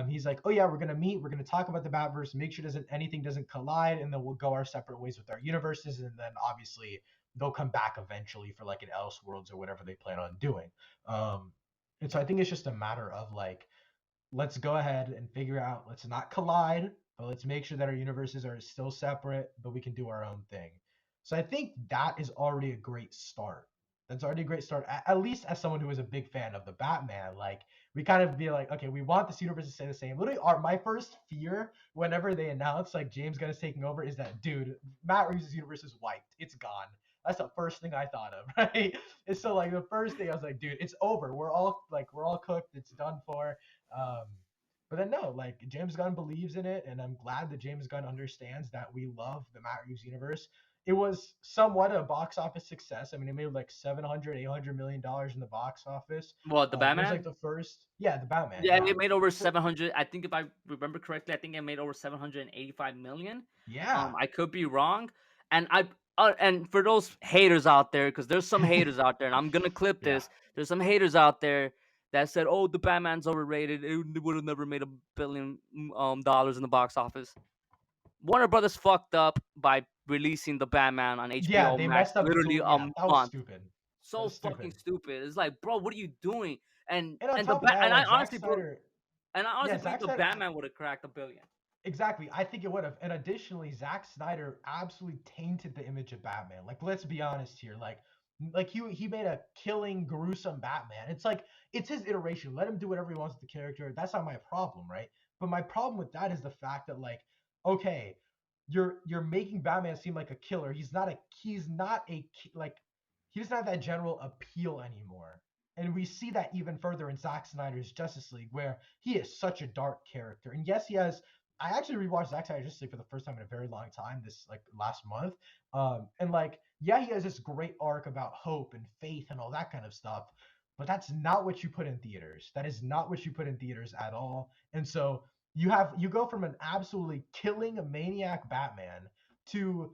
he's like, oh yeah, we're gonna meet, we're gonna talk about the Batverse, make sure doesn't anything doesn't collide, and then we'll go our separate ways with our universes, and then obviously they'll come back eventually for like an Elseworlds or whatever they plan on doing. Um, and so I think it's just a matter of like, let's go ahead and figure out, let's not collide, but let's make sure that our universes are still separate, but we can do our own thing. So I think that is already a great start. That's already a great start, at least as someone who is a big fan of the Batman. Like, we kind of be like, okay, we want this universe to stay the same. Literally, my first fear whenever they announce like James Gunn is taking over is that, dude, Matt Reeves' universe is wiped. It's gone. That's the first thing I thought of, right? And so like the first thing I was like, dude, it's over. We're all cooked. It's done for. Um, but then no, like James Gunn believes in it, and I'm glad that James Gunn understands that we love the Matt Reeves universe. It was somewhat a box office success. I mean, it made like 700, $800 million in the box office. What, the It was like Batman? the first, yeah, the Batman, Yeah, yeah, it made over 700. I think if I remember correctly, I think it made over 785 million. yeah, I could be wrong. And for those haters out there, because there's some haters out there, and I'm gonna clip yeah, this. There's some haters out there that said, "Oh, the Batman's overrated. It would have never made $1 billion dollars in the box office." Warner Brothers fucked up by releasing the Batman on yeah. HBO They Max messed up literally completely. a Yeah, that was month. stupid. That So was stupid. fucking stupid. It's like, bro, what are you doing? And And on and the top of that, and I like Zack honestly, bro, Snyder, and I yeah, honestly believe Zack the Snyder. Batman would have cracked $1 billion. Exactly. I think it would have. And additionally, Zack Snyder absolutely tainted the image of Batman. Like, let's be honest here. Like he made a killing, gruesome Batman. It's like it's his iteration. Let him do whatever he wants with the character. That's not my problem, right? But my problem with that is the fact that like, okay, you're making Batman seem like a killer. Like he doesn't have that general appeal anymore. And we see that even further in Zack Snyder's Justice League, where he is such a dark character. And yes, he has. I actually rewatched Zack Snyder's Justice League for the first time in a very long time this like last month. And like, yeah, he has this great arc about hope and faith and all that kind of stuff. But that's not what you put in theaters. That is not what you put in theaters at all. And so you go from an absolutely killing maniac Batman to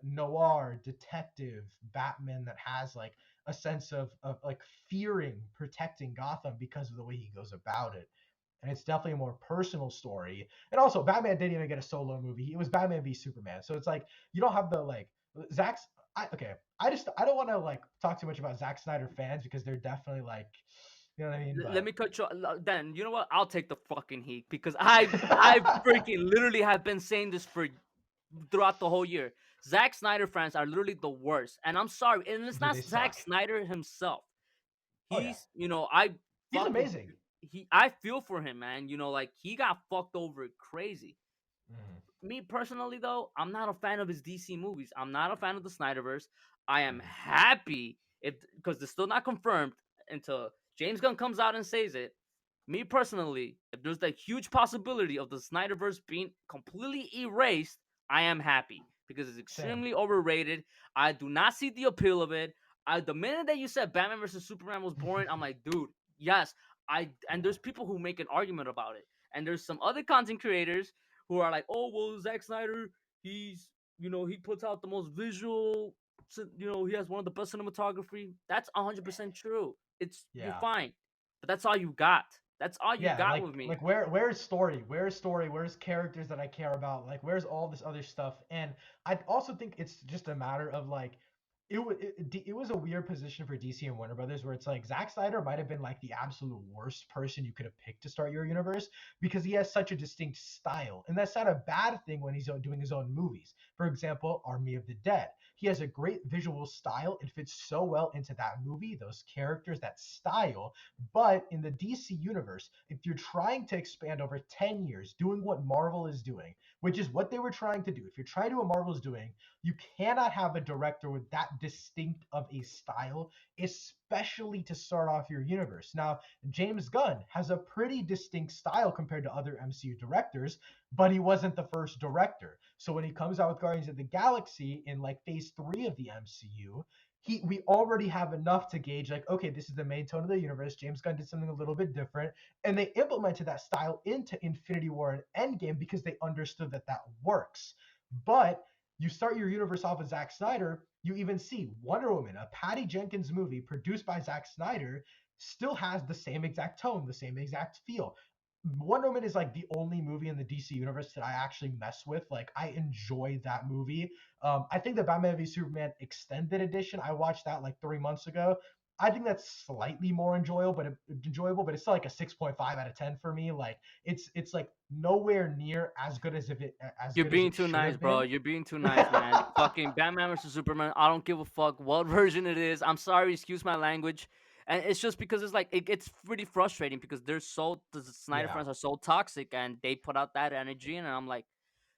noir detective Batman that has like a sense of like fearing protecting Gotham because of the way he goes about it. And it's definitely a more personal story. And also, Batman didn't even get a solo movie. It was Batman v Superman. So it's like you don't have the like Zack's. Okay, I don't want to like talk too much about Zack Snyder fans because they're definitely like, you know what I mean. Let But me cut you. Then you know what? I'll take the fucking heat because I freaking literally have been saying this for throughout the whole year. Zack Snyder fans are literally the worst, and I'm sorry. And it's dude, not they Zack suck. Snyder himself. Oh yeah, He's, I he's fucking amazing. I feel for him, man. Like he got fucked over crazy. Mm-hmm. Me personally, though, I'm not a fan of his DC movies. I'm not a fan of the Snyderverse. I am Mm-hmm. happy if because it's still not confirmed until James Gunn comes out and says it. Me personally, if there's the huge possibility of the Snyderverse being completely erased, I am happy because it's Same. extremely overrated. I do not see the appeal of it. The minute that you said Batman versus Superman was boring, I'm like, dude, yes. And Yeah. there's people who make an argument about it, and there's some other content creators who are like, oh well, Zack Snyder, he's he puts out the most visual, he has one of the best cinematography. That's 100% true. You're Yeah. fine, but that's all you got. That's all you Yeah, got with me. like where's story? Where's story? Where's characters that I care about? Like where's all this other stuff? And I also think it's just a matter of like it was a weird position for DC and Warner Brothers where it's like Zack Snyder might have been like the absolute worst person you could have picked to start your universe because he has such a distinct style. And that's not a bad thing when he's doing his own movies. For example, Army of the Dead. He has a great visual style. It fits so well into that movie, those characters, that style. But in the DC universe, if you're trying to expand over 10 years, doing what Marvel is doing, which is what they were trying to do, if you're trying to do what Marvel is doing, you cannot have a director with that distinct of a style, especially to start off your universe. Now, James Gunn has a pretty distinct style compared to other MCU directors, but he wasn't the first director. So when he comes out with Guardians of the Galaxy in like phase 3 of the MCU, we already have enough to gauge like, okay, this is the main tone of the universe. James Gunn did something a little bit different, and they implemented that style into Infinity War and Endgame because they understood that that works. But You start your universe off with Zack Snyder, you even see Wonder Woman, a Patty Jenkins movie produced by Zack Snyder, still has the same exact tone, the same exact feel. Wonder Woman is like the only movie in the DC universe that I actually mess with. Like I enjoy that movie. I think the Batman v Superman extended edition, I watched that like 3 months ago. I think that's slightly more enjoyable, but it's still like a 6.5 out of 10 for me. Like it's like nowhere near as good as You're good as being it too should nice, have bro. been. You're being too nice, man. Fucking Batman versus Superman. I don't give a fuck what version it is. I'm sorry, excuse my language. And it's just because it's like it gets pretty frustrating because the Snyder Yeah. fans are so toxic and they put out that energy and I'm like,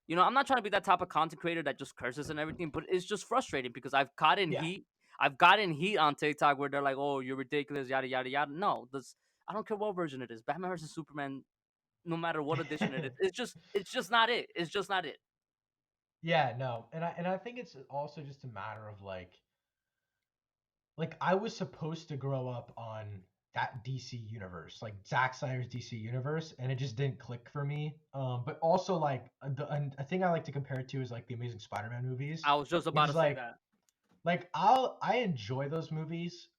I'm not trying to be that type of content creator that just curses and everything, but it's just frustrating because I've gotten Yeah. heat. I've gotten heat on TikTok where they're like, "Oh, you're ridiculous," yada yada yada. No, this I don't care what version it is. Batman versus Superman, no matter what edition it is, it's just not it. It's just not it. Yeah, no. And I think it's also just a matter of like I was supposed to grow up on that DC universe, like Zack Snyder's DC universe, and it just didn't click for me. But also like a thing I like to compare it to is like the Amazing Spider-Man movies, I was just which about to is say that. like I enjoy those movies,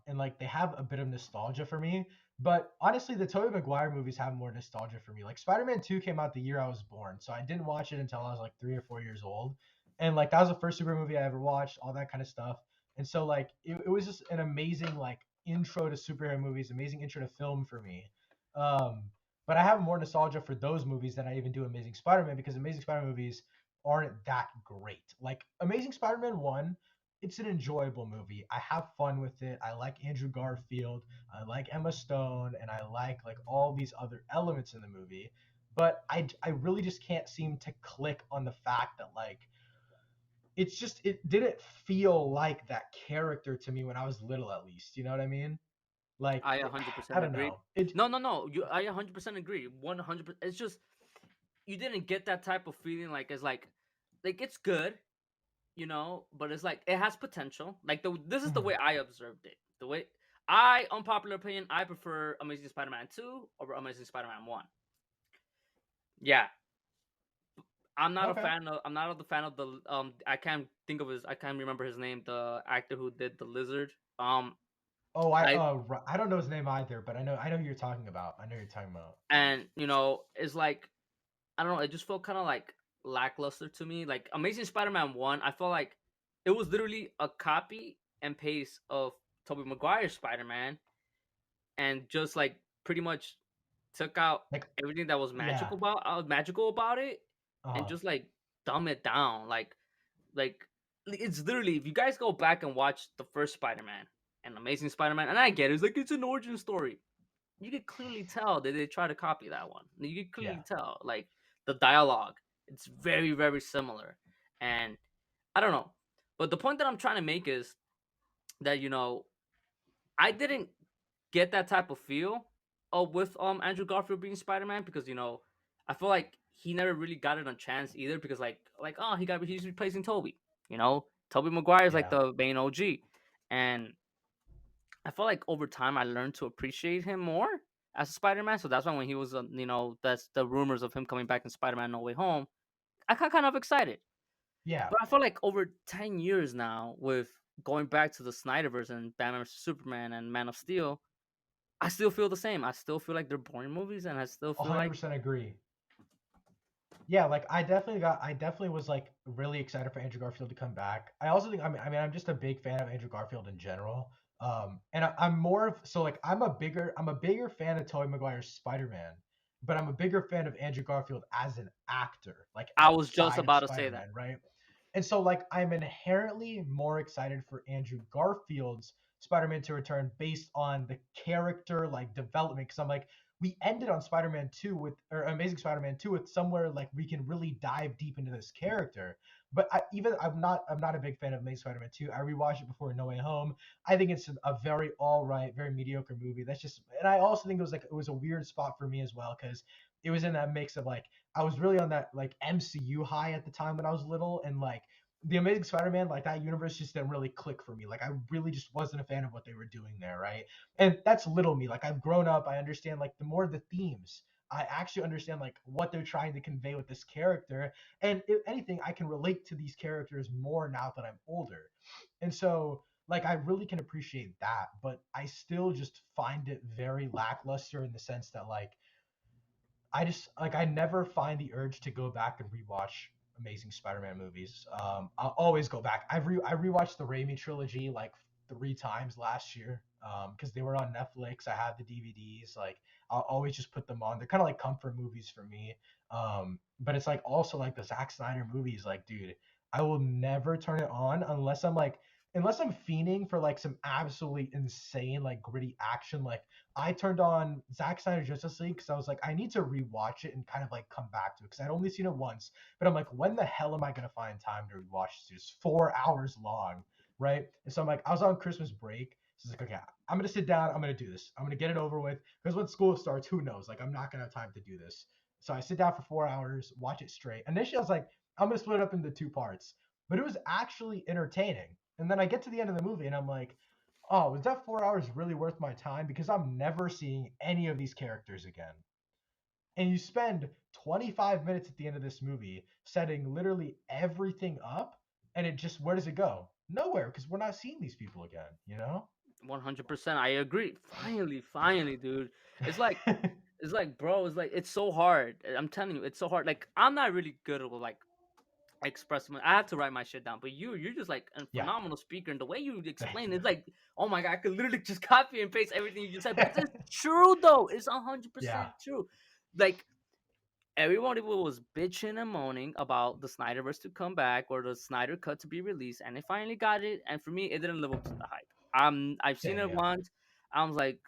and like they have a bit of nostalgia for me. But honestly, the Tobey Maguire movies have more nostalgia for me. Like Spider-Man 2 came out the year I was born, so I didn't watch it until I was like 3 or 4 years old, and like that was the first super movie I ever watched, all that kind of stuff. And so like it was just an amazing like intro to superhero movies, amazing intro to film for me. Um, but I have more nostalgia for those movies than I even do Amazing Spider-Man because Amazing Spider-Man movies aren't that great. Like Amazing Spider-Man 1, it's an enjoyable movie. I have fun with it. I like Andrew Garfield, I like Emma Stone, and I like all these other elements in the movie. But I really just can't seem to click on the fact that like it didn't feel like that character to me when I was little, at least. You know what I mean? Like I I 100% don't agree. know. It No, no, no. I 100% agree. 100%. It's just you didn't get that type of feeling like it's it's good, but it's like it has potential. Like this is the way Mhm. I observed it. The way I unpopular opinion, I prefer Amazing Spider-Man 2 over Amazing Spider-Man 1. Yeah, Okay. I'm not a fan of the I can't remember his name, the actor who did the lizard. Oh, I I don't know his name either, but I know who you're talking about. I know who you're talking about. and it's like I don't know, it just felt kind of like lackluster to me. Like Amazing Spider-Man 1, I felt like it was literally a copy and paste of Tobey Maguire's Spider-Man and just like pretty much took out Like everything that was yeah. magical about it and Uh-huh. just like dumb it down. Like it's literally if you guys go back and watch the first Spider-Man and Amazing Spider-Man, and I get it, it's like it's an origin story. You could clearly tell that they try to copy that one. You could Yeah. clearly tell, like the dialogue, it's very very similar, and I don't know. But the point that I'm trying to make is that I didn't get that type of feel with Andrew Garfield being Spider Man because I feel like he never really got it on chance either because oh he's replacing Toby. Toby Maguire is like Yeah. the main OG, and I feel like over time I learned to appreciate him more as a Spider Man. So that's why when he was that's the rumors of him coming back in Spider Man No Way Home, I got kind of excited. Yeah. But I feel like over 10 years now with going back to the Snyderverse and Batman vs Superman and Man of Steel, I still feel the same. I still feel like they're boring movies, and I still feel like 100% agree. Yeah, like I definitely was like really excited for Andrew Garfield to come back. I also think I'm just a big fan of Andrew Garfield in general. And I'm more of so like I'm a bigger fan of Tobey Maguire's Spider-Man, but I'm a bigger fan of Andrew Garfield as an actor, like I was just outside of about to say that. Spider-Man, right? And so like I'm inherently more excited for Andrew Garfield's Spider-Man to return based on the character like development because I'm like we ended on Spider-Man 2 with or Amazing Spider-Man 2 with somewhere like we can really dive deep into this character. But I'm not a big fan of Amazing Spider-Man 2. I rewatched it before No Way Home. I think it's a very all right, very mediocre movie. That's just and I also think it was a weird spot for me as well cuz it was in that mix of like I was really on that like MCU high at the time when I was little and like the Amazing Spider-Man, like that universe just didn't really click for me. Like I really just wasn't a fan of what they were doing there, right? And that's little me. Like I've grown up, I understand like the more the themes. I actually understand like what they're trying to convey with this character. And if anything, I can relate to these characters more now that I'm older. And so like I really can appreciate that, but I still just find it very lackluster in the sense that like I just like I never find the urge to go back and rewatch Amazing Spider-Man movies. I'll always go back. I rewatched the Raimi trilogy like 3 times last year because they were on Netflix. I had the DVDs. Like I'll always just put them on. They're kind of like comfort movies for me. But it's like also like the Zack Snyder movies. Like, dude, I will never turn it on unless I'm fiending for like some absolutely insane like gritty action. Like I turned on Zack Snyder Justice League because I was like, I need to rewatch it and kind of like come back to it because I'd only seen it once. But I'm like, when the hell am I gonna find time to rewatch this? It's 4 hours long, right? And so I'm like, I was on Christmas break. So it's like, okay, I'm gonna sit down. I'm gonna do this. I'm gonna get it over with because when school starts, who knows? Like, I'm not gonna have time to do this. So I sit down for 4 hours, watch it straight. Initially, I was like, I'm gonna split it up into 2 parts, but it was actually entertaining. And then I get to the end of the movie and I'm like, oh, was that 4 hours really worth my time? Because I'm never seeing any of these characters again. And you spend 25 minutes at the end of this movie setting literally everything up, and it just, where does it go? Nowhere, because we're not seeing these people again, you know? 100%. I agree. Finally, dude. It's like bro, it's so hard. I'm telling you, it's so hard. Like I'm not really good with like expressing. I have to write my shit down. But you're just like a Yeah, phenomenal speaker, and the way you thank explain you. it's like, oh my god, I could literally just copy and paste everything you just said. But it's true though. It's 100% Yeah, true. Like everybody was bitching and moaning about the Snyderverse to come back or the Snyder cut to be released, and they finally got it. And for me, it didn't live up to the hype. I've seen same, it yeah. once. I was like,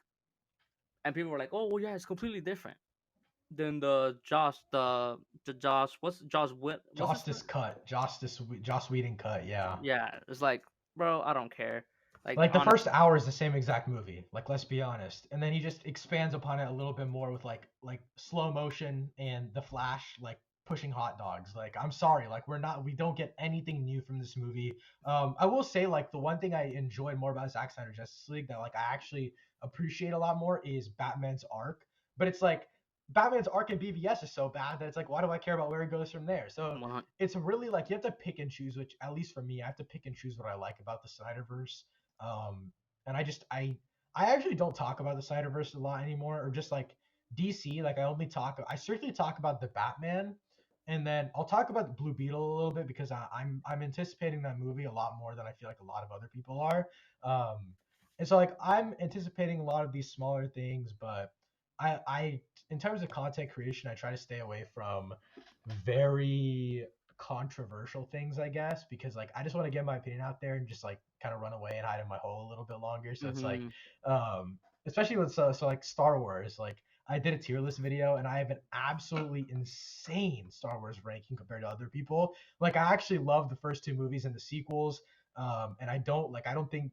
and people were like, "Oh, well, yeah, it's completely different than the Josh. What's his name? Joss Whedon cut, yeah. Yeah, it's like, bro, I don't care. Like, Like the honest, first hour is the same exact movie. Like let's be honest, and then he just expands upon it a little bit more with like slow motion and the Flash like pushing hot dogs. Like I'm sorry, like we don't get anything new from this movie. I will say like the one thing I enjoyed more about Zack Snyder Justice League that like I actually appreciate a lot more is Batman's arc. But it's like Batman's arc in BVS is so bad that it's like why do I care about where he goes from there? So 100. it's really like you have to pick and choose, which at least for me, I have to pick and choose what I like about the Snyderverse. um, and I actually don't talk about the Snyderverse a lot anymore, or just like DC. Like I strictly talk about the Batman, and then I'll talk about the Blue Beetle a little bit because I'm anticipating that movie a lot more than I feel like a lot of other people are. And so like I'm anticipating a lot of these smaller things, but I in terms of content creation, I try to stay away from very controversial things, I guess, because like I just want to get my opinion out there and just like kind of run away and hide in my hole a little bit longer. So it's like, Mm-hmm. especially with so like Star Wars, like I did a tier list video and I have an absolutely insane Star Wars ranking compared to other people. Like I actually love the first two movies and the sequels, and I don't think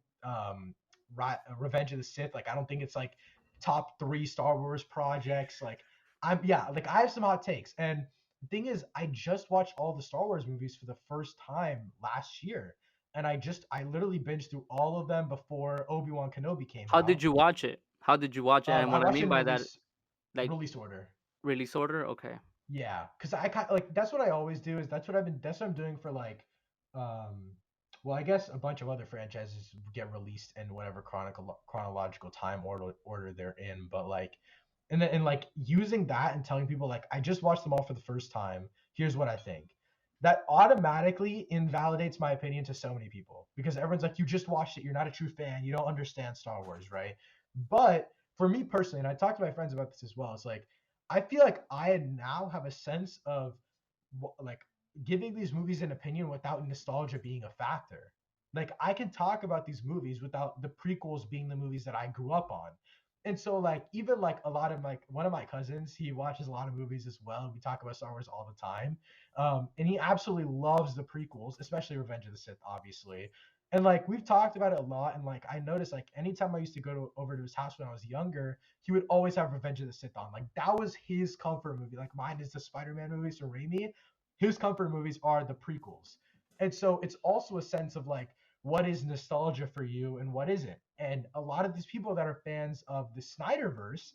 Revenge of the Sith, like I don't think it's like top 3 Star Wars projects. Like like I have some hot takes, and the thing is, I just watched all the Star Wars movies for the first time last year, and I literally binged through all of them before Obi-Wan Kenobi came How did out. you watch it? How did you watch it? And I what I watched it mean in by that, like release order. release order. Okay. Yeah, because I kind like that's what I always do. Is that's what I'm doing for like, um, well, I guess a bunch of other franchises get released in whatever chronological time order they're in. But like, and like using that and telling people like I just watched them all for the first time. Here's what I think. That automatically invalidates my opinion to so many people because everyone's like, you just watched it. You're not a true fan. You don't understand Star Wars, right? But for me personally, and I talked to my friends about this as well. It's like I feel like I now have a sense of like giving these movies an opinion without nostalgia being a factor. Like I can talk about these movies without the prequels being the movies that I grew up on. And so like even like a lot of like one of my cousins, he watches a lot of movies as well. We talk about Star Wars all the time. And he absolutely loves the prequels, especially Revenge of the Sith, obviously. And like we've talked about it a lot, and like I noticed like anytime I used to over to his house when I was younger, he would always have Revenge of the Sith on. Like that was his comfort movie. Like mine is the Spider-Man movies from Raimi. His comfort movies are the prequels. And so it's also a sense of like what is nostalgia for you and what isn't. And a lot of these people that are fans of the Snyderverse,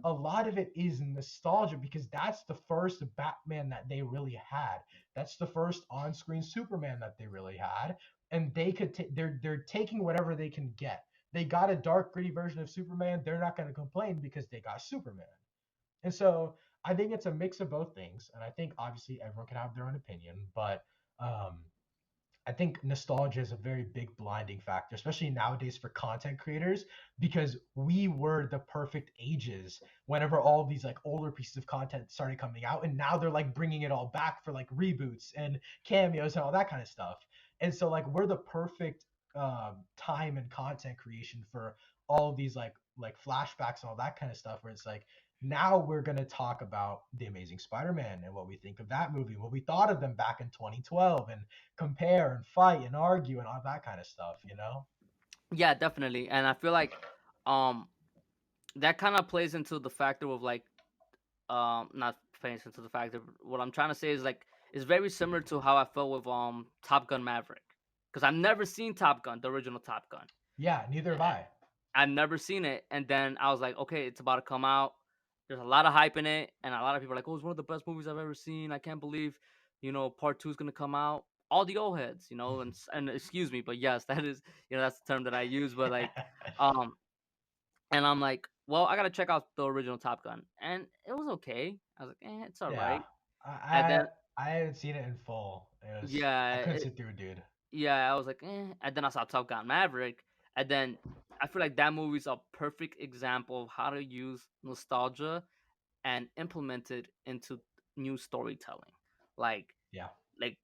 a lot of it is nostalgia because that's the first Batman that they really had. That's the first on-screen Superman that they really had, and they could they're taking whatever they can get. They got a dark, gritty version of Superman. They're not going to complain because they got Superman. And so I think it's a mix of both things. And I think obviously everyone can have their own opinion, but um, I think nostalgia is a very big blinding factor, especially nowadays for content creators, because we were the perfect ages whenever all these like older pieces of content started coming out, and now they're like bringing it all back for like reboots and cameos and all that kind of stuff. And so like we're the perfect time and content creation for all of these like flashbacks and all that kind of stuff, where it's like now we're going to talk about the Amazing Spider-Man and what we think of that movie, what we thought of them back in 2012, and compare and fight and argue and all that kind of stuff, you know? Yeah, definitely. And I feel like um that kind of plays into the factor of like not plays into the factor. What I'm trying to say is like it's very similar to how I felt with Top Gun Maverick, because I've never seen Top Gun, the original Top Gun. Yeah, neither have I. I've never seen it, and then I was like, okay, it's about to come out. There's a lot of hype in it, and a lot of people are like, oh, it's one of the best movies I've ever seen. I can't believe, part two is gonna come out. All the old heads, and excuse me, but yes, that is, that's the term that I use. But like, um, and I'm like, well, I gotta check out the original Top Gun, and it was okay. I was like, it's all Yeah. right. I, And I then I haven't seen it in full. I yeah, couldn't sit through it, dude. yeah, I was like, and then I saw Top Gun Maverick, and then I feel like that movie's a perfect example of how to use nostalgia and implement it into new storytelling. Like, Yeah. like,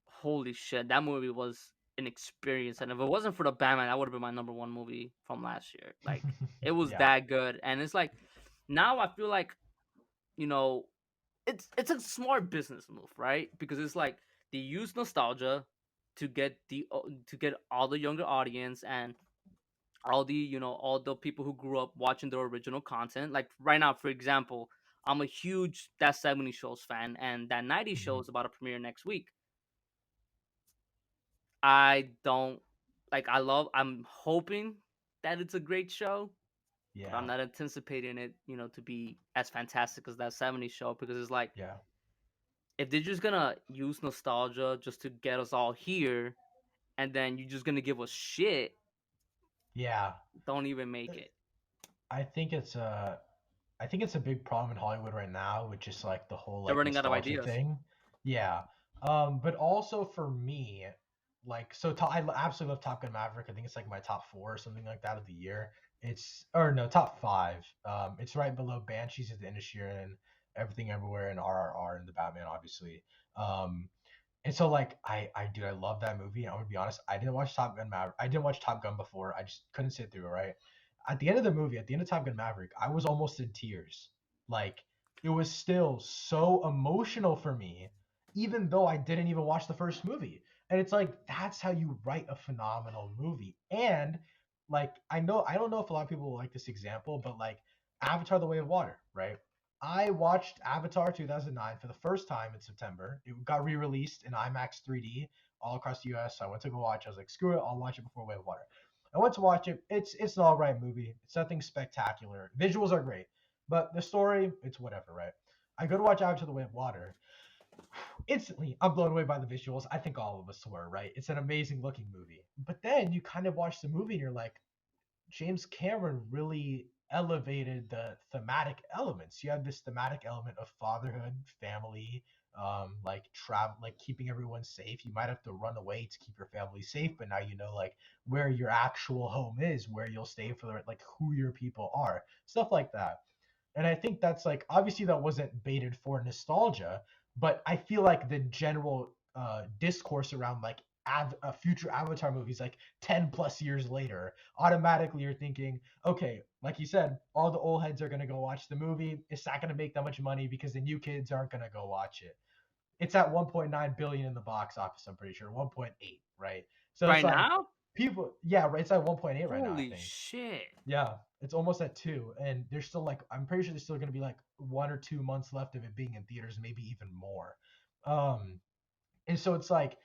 holy shit, that movie was an experience, and if it wasn't for the Batman, that would have been my number one movie from last year. Like, it was Yeah. that good, and it's like now I feel like you know it's a smart business move, right? Because it's like they use nostalgia to get all the younger audience and all the people who grew up watching the original content. Like right now, for example, I'm a huge That 70 Shows fan, and that 90 show Mhm. is about to premiere next week. I don't like. I'm hoping that it's a great show, but I'm Yeah. not anticipating it, to be as fantastic as that 70 show, because it's like Yeah. if they're just gonna use nostalgia just to get us all here, and then you're just gonna give us shit, Yeah. don't even make it. I think it's a I think it's a big problem in Hollywood right now, with just like the whole They're like running out of nostalgia ideas. thing. Yeah. But also for me, like absolutely love Top Gun Maverick. I think it's like my top four or something like that of the year. It's or no, top five. It's right below Banshees of the Inisherin, Everything Everywhere, and RRR and the Batman, obviously. Um, and so like I love that movie. I'm gonna be honest, I didn't watch Top Gun Maverick. I didn't watch Top Gun before. I just couldn't sit through it, right? At the end of the movie, at the end of Top Gun Maverick, I was almost in tears. Like it was still so emotional for me, even though I didn't even watch the first movie. And it's like that's how you write a phenomenal movie. And like I don't know if a lot of people will like this example, but like Avatar: The Way of Water, right? I watched Avatar 2009 for the first time in September. It got re-released in IMAX 3D all across the US. So I went to go watch. I was like, screw it, I'll watch it before Way of Water. I went to watch it. It's an all right movie. It's nothing spectacular. Visuals are great, but the story, it's whatever, right? I go to watch Avatar: The Way of Water. Instantly, I'm blown away by the visuals. I think all of us were, right? It's an amazing looking movie. But then you kind of watch the movie and you're like, James Cameron really elevated the thematic elements. You have this thematic element of fatherhood, family, like travel, like keeping everyone safe. You might have to run away to keep your family safe, but now you know like where your actual home is, where you'll stay for the like who your people are, stuff like that. And I think that's like obviously that wasn't baited for nostalgia, but I feel like the general discourse around like future Avatar movies, like 10 plus years later, automatically you're thinking, okay, like you said, all the old heads are gonna go watch the movie. It's not gonna make that much money because the new kids aren't gonna go watch it. It's at 1.9 billion in the box office. I'm pretty sure 1.8, right? So it's Right like now? people, yeah, right. It's at 1.8 right now, I Holy think. shit. Yeah, it's almost at two, and there's still like I'm pretty sure there's still gonna be like 1 or 2 months left of it being in theaters, maybe even more. Um, and so it's like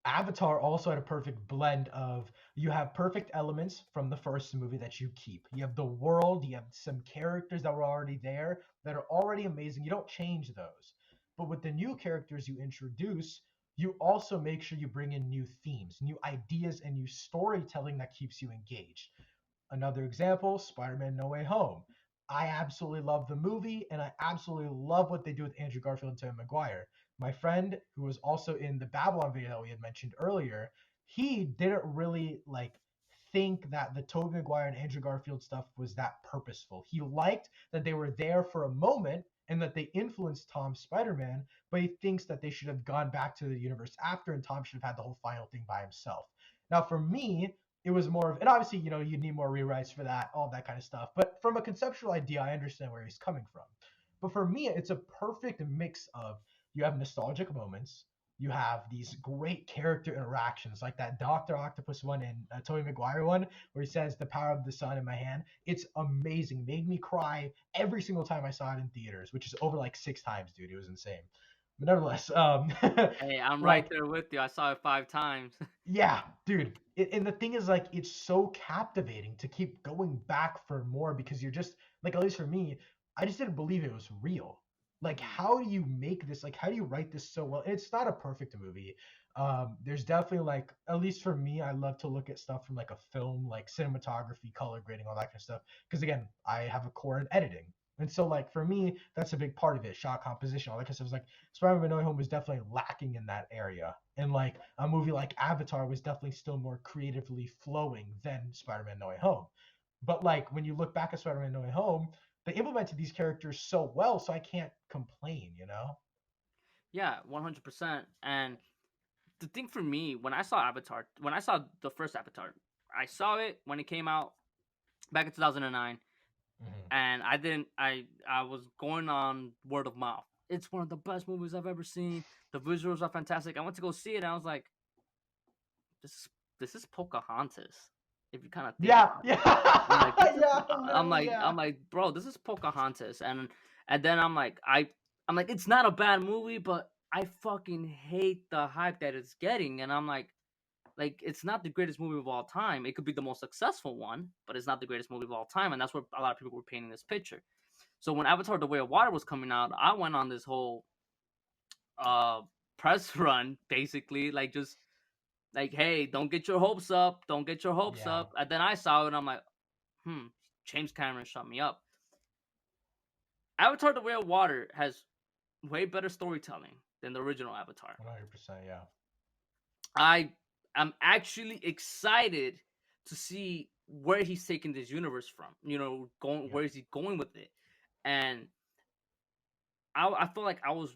Avatar also had a perfect blend of, you have perfect elements from the first movie that you keep. You have the world, you have some characters that were already there that are already amazing. You don't change those. But with the new characters you introduce, you also make sure you bring in new themes, new ideas, and new storytelling that keeps you engaged. Another example, Spider-Man No Way Home. I absolutely love the movie, and I absolutely love what they do with Andrew Garfield and Tobey Maguire. My friend, who was also in the Babylon video that we had mentioned earlier, he didn't really like think that the Tobey Maguire and Andrew Garfield stuff was that purposeful. He liked that they were there for a moment and that they influenced Tom's Spider-Man, but he thinks that they should have gone back to the universe after, and Tom should have had the whole final thing by himself. Now, for me, it was more of, and obviously, you need more rewrites for that, all that kind of stuff. But from a conceptual idea, I understand where he's coming from. But for me, it's a perfect mix of, you have nostalgic moments, you have these great character interactions, like that Doctor Octopus one and Tobey Maguire one, where he says "the power of the sun in my hand." It's amazing. Made me cry every single time I saw it in theaters, which is over like 6 times, dude. It was insane. But nevertheless, Hey, I'm right like, there with you. I saw it 5 times. yeah, dude. And the thing is, like, it's so captivating to keep going back for more, because you're just like, at least for me, I just didn't believe it was real. Like, Mhm. how do you make this? Like, how do you write this so well? And it's not a perfect movie. There's definitely, like, at least for me, I love to look at stuff from like a film, like cinematography, color grading, all that kind of stuff. Because again, I have a core in editing. And so, like, for me, that's a big part of it. Shot composition, all that kind of stuff. It's like Spider-Man No Way Home was definitely lacking in that area. And like a movie like Avatar was definitely still more creatively flowing than Spider-Man No Way Home. But like when you look back at Spider-Man No Way Home, they implemented these characters so well, so I can't complain. Yeah, 100%. And the thing for me, when I saw Avatar, when I saw the first Avatar, I saw it when it came out back in 2009, Mm-hmm. and I was going on word of mouth. It's one of the best movies I've ever seen. The visuals are fantastic. I went to go see it, and I was like, this is this is Pocahontas. If you kind of think Yeah, about it, I'm like, yeah, yeah, literally, I'm yeah. like, bro, this is Pocahontas, and then I'm like, it's not a bad movie, but I fucking hate the hype that it's getting, and I'm like it's not the greatest movie of all time. It could be the most successful one, but it's not the greatest movie of all time, and that's where a lot of people were painting this picture. So when Avatar: The Way of Water was coming out, I went on this whole uh press run, basically, like just like, hey, don't get your hopes up, don't get your hopes Yeah, up. And then I saw it, and I'm like, James Cameron shut me up. Avatar: The Way of Water has way better storytelling than the original Avatar. 100%, yeah. I am actually excited to see where he's taking this universe from. Going Yep. where is he going with it? And I feel like I was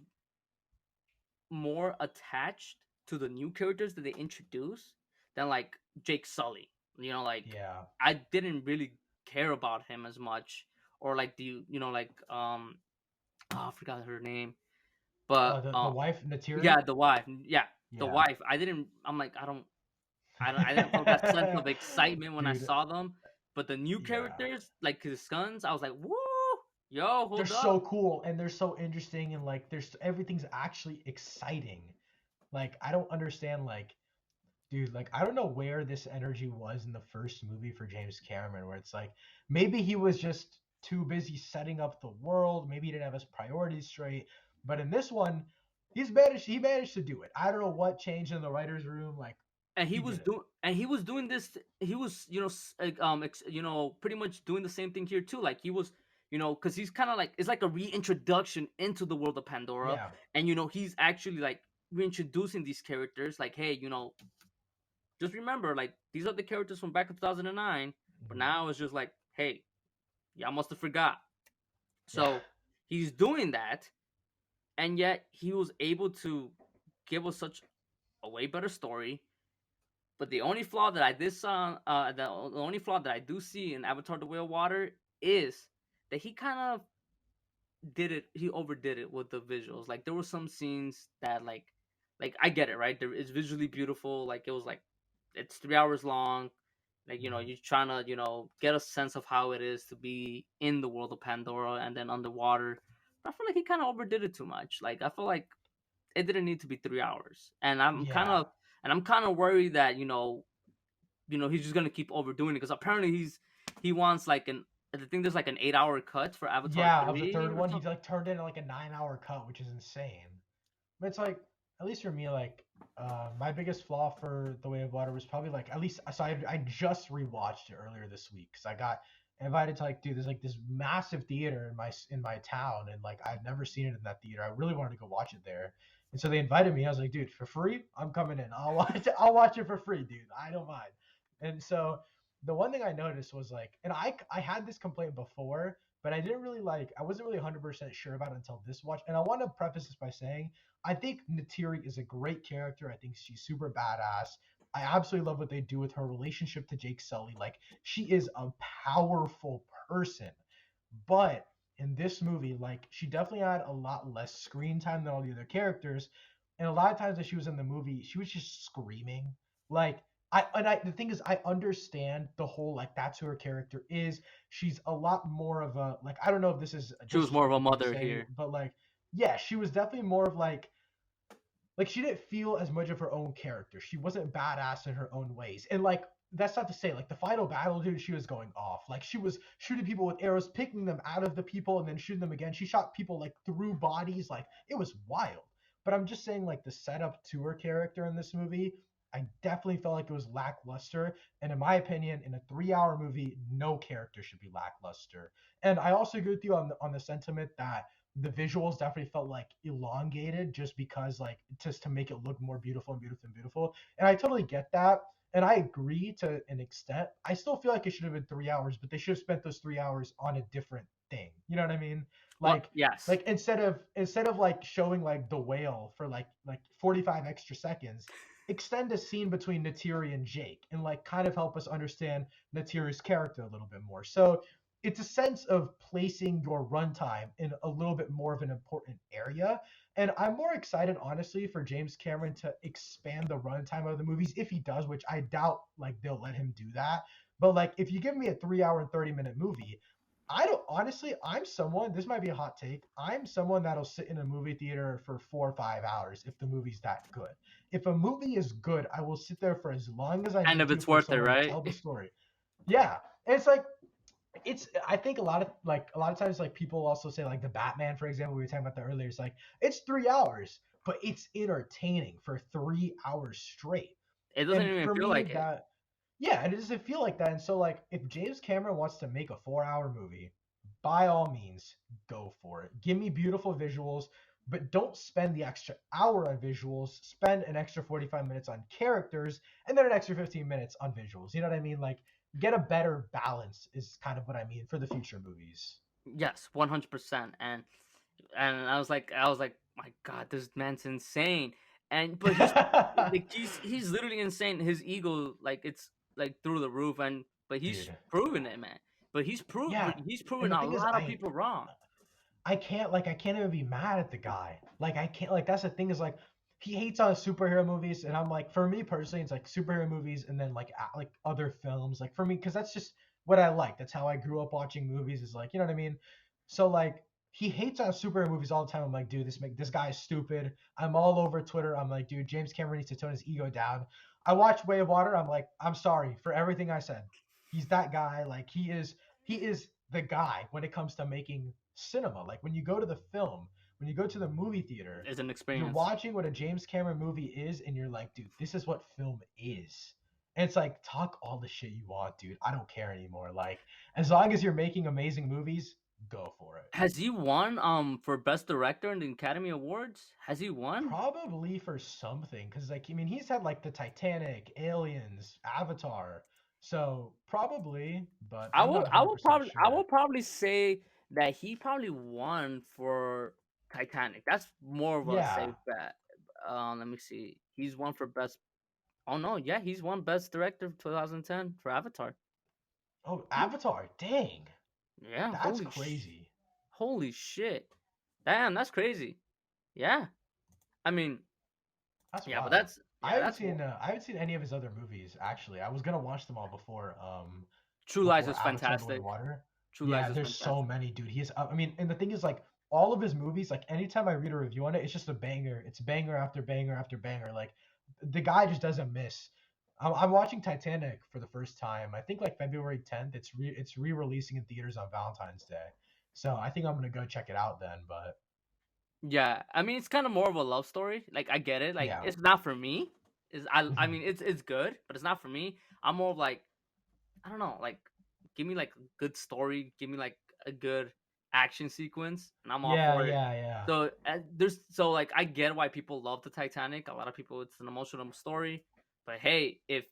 more attached to the new characters that they introduced than like Jake Sully. Like Yeah. I didn't really care about him as much, or like like oh, I forgot her name, but The wife, Natiri? yeah, the wife, yeah, the Yeah. wife. I didn't. I'm like I didn't feel that sense of excitement when I Dude, saw them. But the new yeah. characters, like his sons, I was like, woo, yo, They're hold so up. cool and they're so interesting, and like there's everything's actually exciting. Like I don't understand, like, dude, like I don't know where this energy was in the first movie for James Cameron, where it's like maybe he was just too busy setting up the world, maybe he didn't have his priorities straight. But in this one, he managed to do it. I don't know what changed in the writers room, like And he did it. he was doing this. He was pretty much doing the same thing here too. Like he was because he's kind of like it's like a reintroduction into the world of Pandora, Yeah. and he's actually like reintroducing these characters. Like, hey, just remember, like these are the characters from back in 2009, but Mhm. now it's just like, hey, y'all must have forgot. Yeah. So he's doing that, and yet he was able to give us such a way better story. But the only flaw that I did saw, the only flaw that I do see in Avatar: The Way of Water is that he kind of did it. He overdid it with the visuals. Like there were some scenes that like I get it, right? It's visually beautiful. Like it was like it's 3 hours long. Like Mhm. you're trying to get a sense of how it is to be in the world of Pandora and then underwater. But I feel like he kind of overdid it too much. Like I feel like it didn't need to be 3 hours, and I'm kind Yeah. of and I'm kind of worried that he's just gonna keep overdoing it because apparently he wants like an I think there's like an 8 hour cut for Avatar Yeah, of the 3 third or one, he something. like turned in like a 9 hour cut, which is insane. But it's like, at least for me, like, my biggest flaw for The Way of Water was probably like, at least, so I just rewatched it earlier this week because I got invited to like, dude, there's like this massive theater in my town, and like I'd never seen it in that theater. I really wanted to go watch it there, and so they invited me. I was like, dude, for free, I'm coming in. I'll watch it. I'll watch it for free, dude. I don't mind. And so the one thing I noticed was like, and I had this complaint before, but I didn't really like, I wasn't really 100% sure about it until this watch. And I want to preface this by saying I think Natiri is a great character. I think she's super badass. I absolutely love what they do with her relationship to Jake Sully. Like, she is a powerful person. But in this movie, like, she definitely had a lot less screen time than all the other characters. And a lot of times that she was in the movie, she was just screaming. Like, the thing is, I understand the whole, like, that's who her character is. She's a lot more of a, like, I don't know if this is a She was more of a disrespectful thing to mother say, here. but like, yeah, she was definitely more of like she didn't feel as much of her own character. She wasn't badass in her own ways. And like, that's not to say like the final battle, dude, she was going off. Like, she was shooting people with arrows, picking them out of the people and then shooting them again. She shot people like through bodies. Like, it was wild. But I'm just saying, like, the setup to her character in this movie, I definitely felt like it was lackluster. And in my opinion, in a 3 hour movie, no character should be lackluster. And I also agree with you on the sentiment that the visuals definitely felt like elongated just because, like, just to make it look more beautiful and beautiful and beautiful. And I totally get that. And I agree to an extent. I still feel like it should have been 3 hours, but they should have spent those 3 hours on a different thing. You know what I mean? Well, Like, yes. instead of like showing like the whale for like 45 extra seconds, extend a scene between Natiri and Jake and like kind of help us understand Natiri's character a little bit more. So it's a sense of placing your runtime in a little bit more of an important area. And I'm more excited, honestly, for James Cameron to expand the runtime of the movies if he does, which I doubt like they'll let him do that. But like, if you give me a 3 hour and 30 minute movie, I don't honestly, I'm someone, this might be a hot take. I'm someone that'll sit in a movie theater for 4 or 5 hours if the movie's that good. If a movie is good, I will sit there for as long as I And need if to it's for worth it, someone to right? tell the story. Yeah. And it's like, I think a lot of times like people also say like the Batman, for example, we were talking about that earlier. It's like it's 3 hours, but it's entertaining for 3 hours straight. It doesn't And even for feel me, like it. that, yeah, and it doesn't feel like that. And so like, if James Cameron wants to make a 4 hour movie, by all means, go for it. Give me beautiful visuals, but don't spend the extra hour on visuals. Spend an extra 45 minutes on characters and then an extra 15 minutes on visuals. You know what I mean? Like, get a better balance is kind of what I mean for the future movies. Yes, 100%. And I was like, my God, this man's insane. And but he's like he's literally insane. His ego, like, it's like through the roof, and but he's Dude. proven it, man. But Yeah. he's And proven the a thing is, lot of people wrong. I can't even be mad at the guy. Like, I can't, like, that's the thing is like, he hates on superhero movies, and I'm like, for me personally, it's like superhero movies and then like other films. Like, for me, because that's just what I like. That's how I grew up watching movies. Is like, you know what I mean? So like, he hates on superhero movies all the time. I'm like, dude, this guy is stupid. I'm all over Twitter. I'm like, dude, James Cameron needs to tone his ego down. I watched Way of Water. I'm like, I'm sorry for everything I said. He's that guy. Like, he is the guy when it comes to making cinema. Like, when you go to the film, when you go to the movie theater, It's an you're experience. watching what a James Cameron movie is, and you're like, dude, this is what film is. And it's like, talk all the shit you want, dude. I don't care anymore. Like, as long as you're making amazing movies, go for it. Has he won for best director in the Academy Awards? Has he won? Probably for something, because like, I mean, he's had like the Titanic, Aliens, Avatar, so probably, but I I'm will not I will 100% probably I sure. will probably say that he probably won for Titanic. That's more of a Yeah. safe bet. Let me see. He's won for best. Oh no, yeah, he's won best director of 2010 for Avatar. Oh, Hmm. Avatar. Dang. Yeah, That's crazy. holy shit. Damn, that's crazy. Yeah. I mean, That's yeah, but wild. I haven't seen any of his other movies actually. I was gonna watch them all True Lies before is Avatar: The Way of fantastic. Water. True Lies Yeah, is there's so fantastic. many, dude. I mean, and the thing is, like, all of his movies, like, anytime I read a review on it, it's just a banger. It's banger after banger after banger. Like, the guy just doesn't miss. I'm watching Titanic for the first time. I think like February 10th. It's re-releasing in theaters on Valentine's Day. So I think I'm gonna go check it out then. But Yeah, I mean it's kind of more of a love story. Like I get it. Like yeah, it's not for me. Is I Mhm. mean it's good, but it's not for me. I'm more of like I don't know, like give me like a good story, give me like a good action sequence, and I'm all Yeah, for it. yeah, yeah. So there's so like I get why people love the Titanic. A lot of people, it's an emotional story. But hey, if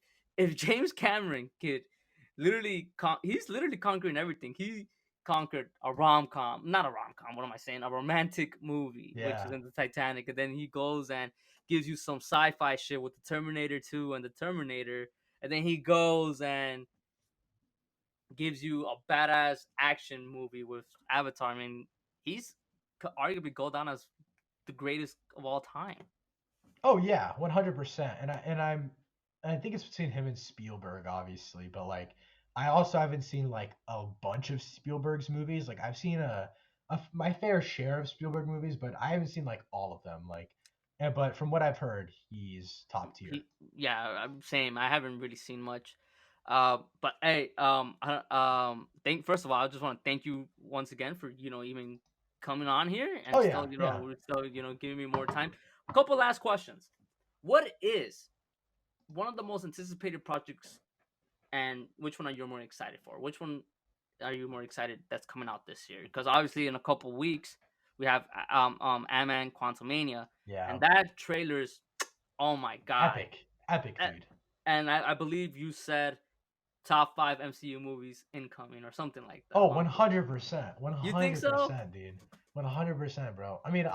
James Cameron could he's literally conquering everything. He conquered a rom com, not a rom com. What am I saying? A romantic movie, which is Yeah. in the Titanic, and then he goes and gives you some sci-fi shit with the Terminator 2 and the Terminator, and then he goes and gives you a badass action movie with Avatar. I mean, he's could arguably go down as the greatest of all time. Oh yeah, 100%. I think it's between him and Spielberg, obviously, but like I also haven't seen like a bunch of Spielberg's movies. Like I've seen my fair share of Spielberg movies, but I haven't seen like all of them. Like, but from what I've heard, he's top tier. He, yeah, I'm same. I haven't really seen much. But hey, thank first of all, I just want to thank you once again for even coming on here and Oh still yeah, yeah. we're still giving me more time. A couple last questions. What is one of the most anticipated projects, and which one are you more excited for? Which one are you more excited that's coming out this year? Because obviously in a couple weeks we have Ant-Man Quantumania, Yeah. and that trailer's oh my god. Epic. Epic, A- dude. And I believe you said top five MCU movies incoming or something like that. Oh, Along those lines. 100%. You think so? 100%, dude. 100%, bro. I mean,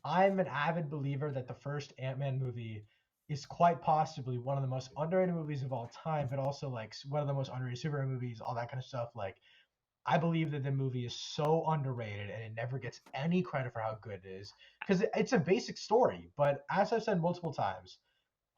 I'm an avid believer that the first Ant-Man movie is quite possibly one of the most underrated movies of all time, but also like one of the most underrated superhero movies, all that kind of stuff. Like, I believe that the movie is so underrated and it never gets any credit for how good it is because it's a basic story. But as I've said multiple times,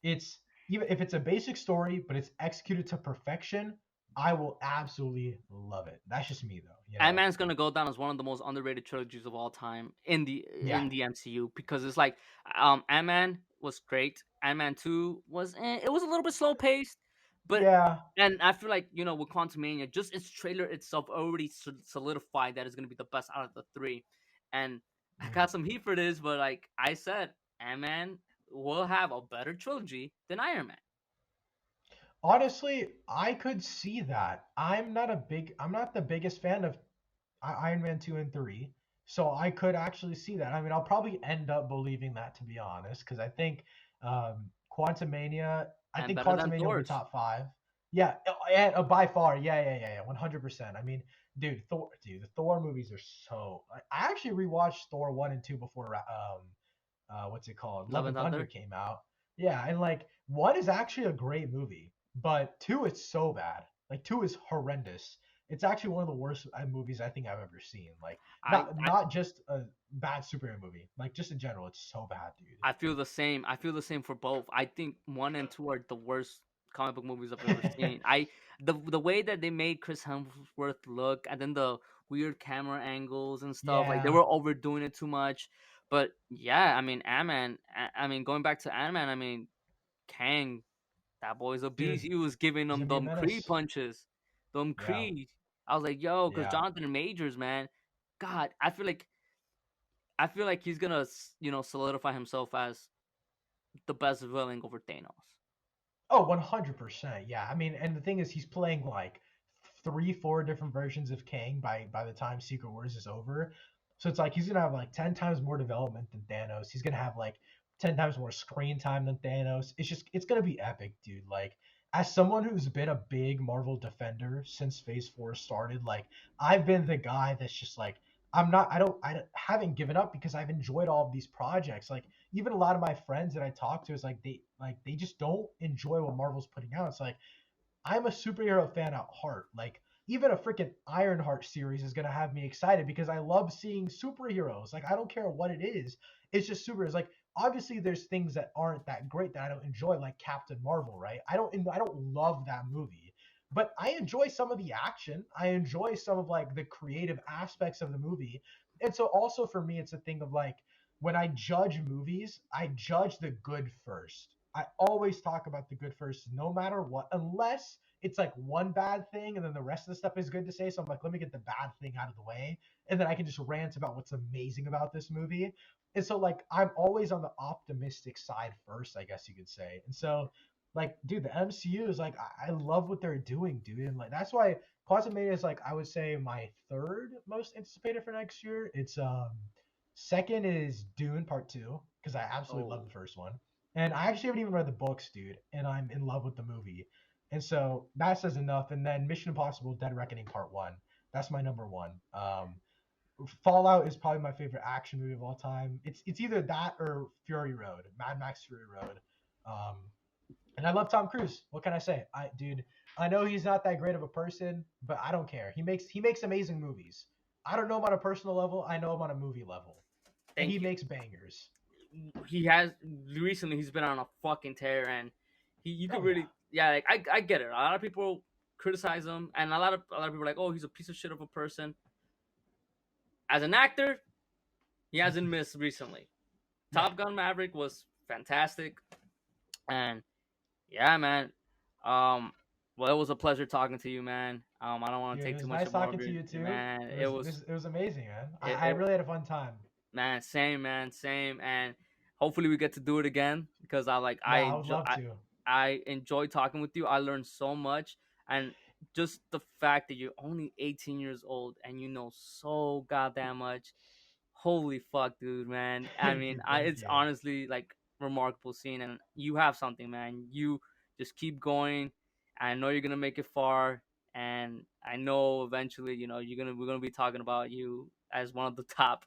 it's even if it's a basic story, but it's executed to perfection, I will absolutely love it. That's just me though, you Ant know. Man's gonna go down as one of the most underrated trilogies of all time in Yeah. the MCU because it's like Ant Man was great. Ant Man 2 was it was a little bit slow paced, but Yeah. and I feel like with Quantumania, just its trailer itself already solidified that it's gonna be the best out of the three, and I Mm. got some heat for this, but like I said, Ant Man will have a better trilogy than Iron Man. Honestly, I could see that. I'm not the biggest fan of Iron Man 2 and 3. So I could actually see that. I mean, I'll probably end up believing that to be honest, because I And think better than Quantumania will be Thor's. top five. Yeah, and by far, yeah, 100%. I mean, dude, the Thor movies are so. I actually rewatched Thor 1 and 2 before what's it called? Love Love and and Thunder Thunder. came out. Yeah, and like one is actually a great movie, but two is so bad. Like two is horrendous. It's actually one of the worst movies I think I've ever seen. Like I not just a bad superhero movie, like just in general, it's so bad, dude. I feel the same. I feel the same for both. I think one and two are the worst comic book movies I've ever seen. The way that they made Chris Hemsworth look, and then the weird camera angles and stuff, like they Yeah, were overdoing it too much. But yeah, I mean, Ant-Man. I mean, going back to Ant-Man, I mean, Kang, that boy's a beast. dude, He was giving he's them gonna be a Kree menace. punches, them Yeah, Kree. I was like, yo, because yeah. Jonathan Majors, man, God, I feel like he's gonna solidify himself as the best villain over Thanos. Oh, 100%. Yeah. I mean, and the thing is, he's playing like three, four different versions of Kang by the time Secret Wars is over. So it's like he's gonna have like 10 times more development than Thanos. He's gonna have like 10 times more screen time than Thanos. It's gonna be epic, dude. Like as someone who's been a big Marvel defender since Phase 4 started, like I've been the guy that's just like haven't given up because I've enjoyed all of these projects. Like even a lot of my friends that I talk to is like they just don't enjoy what Marvel's putting out. It's like I'm a superhero fan at heart. Like even a freaking Ironheart series is gonna have me excited because I love seeing superheroes. Like I don't care what it is. It's just superheroes. Like obviously there's things that aren't that great that I don't enjoy, like Captain Marvel, right? I don't love that movie. But I enjoy some of the action. I enjoy some of like the creative aspects of the movie. And so also for me it's a thing of like when I judge movies, I judge the good first. I always talk about the good first, no matter what, unless it's like one bad thing and then the rest of the stuff is good to say. So I'm like, let me get the bad thing out of the way, and then I can just rant about what's amazing about this movie. And so like I'm always on the optimistic side first, I guess you could say. And so like, dude, the MCU is like I love what they're doing, dude, and like that's why Quantumania is like I would say my third most anticipated for next year. It's second is Dune Part Two because I absolutely love Oh, the first one, and I actually haven't even read the books, dude, and I'm in love with the movie, and so that says enough. And then Mission Impossible: Dead Reckoning Part One. That's my number one. Fallout is probably my favorite action movie of all time. It's either that or Fury Road, Mad Max Fury Road. Um, and I love Tom Cruise. What can I say? Dude, I know he's not that great of a person, but I don't care. He makes amazing movies. I don't know him on a personal level. I know him on a movie level, and he thank you. makes bangers. He has recently. He's been on a fucking tear, and you could Oh yeah, really, yeah. Like, I get it. A lot of people criticize him, and a lot of people are like, oh, he's a piece of shit of a person. As an actor, he hasn't missed recently. yeah, Top Gun Maverick was fantastic, and yeah, man. Um, well, it was a pleasure talking to you, man. I don't want to dude. It take too was much nice more talking of to your you too. man. It was it was it was amazing, man. It, I it really had a fun time. man, same, and hopefully we get to do it again because I Yeah, I would enjoy love to. I enjoy talking with you. I learned so much, and just the fact that you're only 18 years old and you know so goddamn much. Holy fuck, dude, man. I Thank mean, you, thank it's you. honestly like remarkable scene, and you have something, man. You just keep going. I know you're gonna make it far, and I know eventually, we're gonna be talking about you as one of the top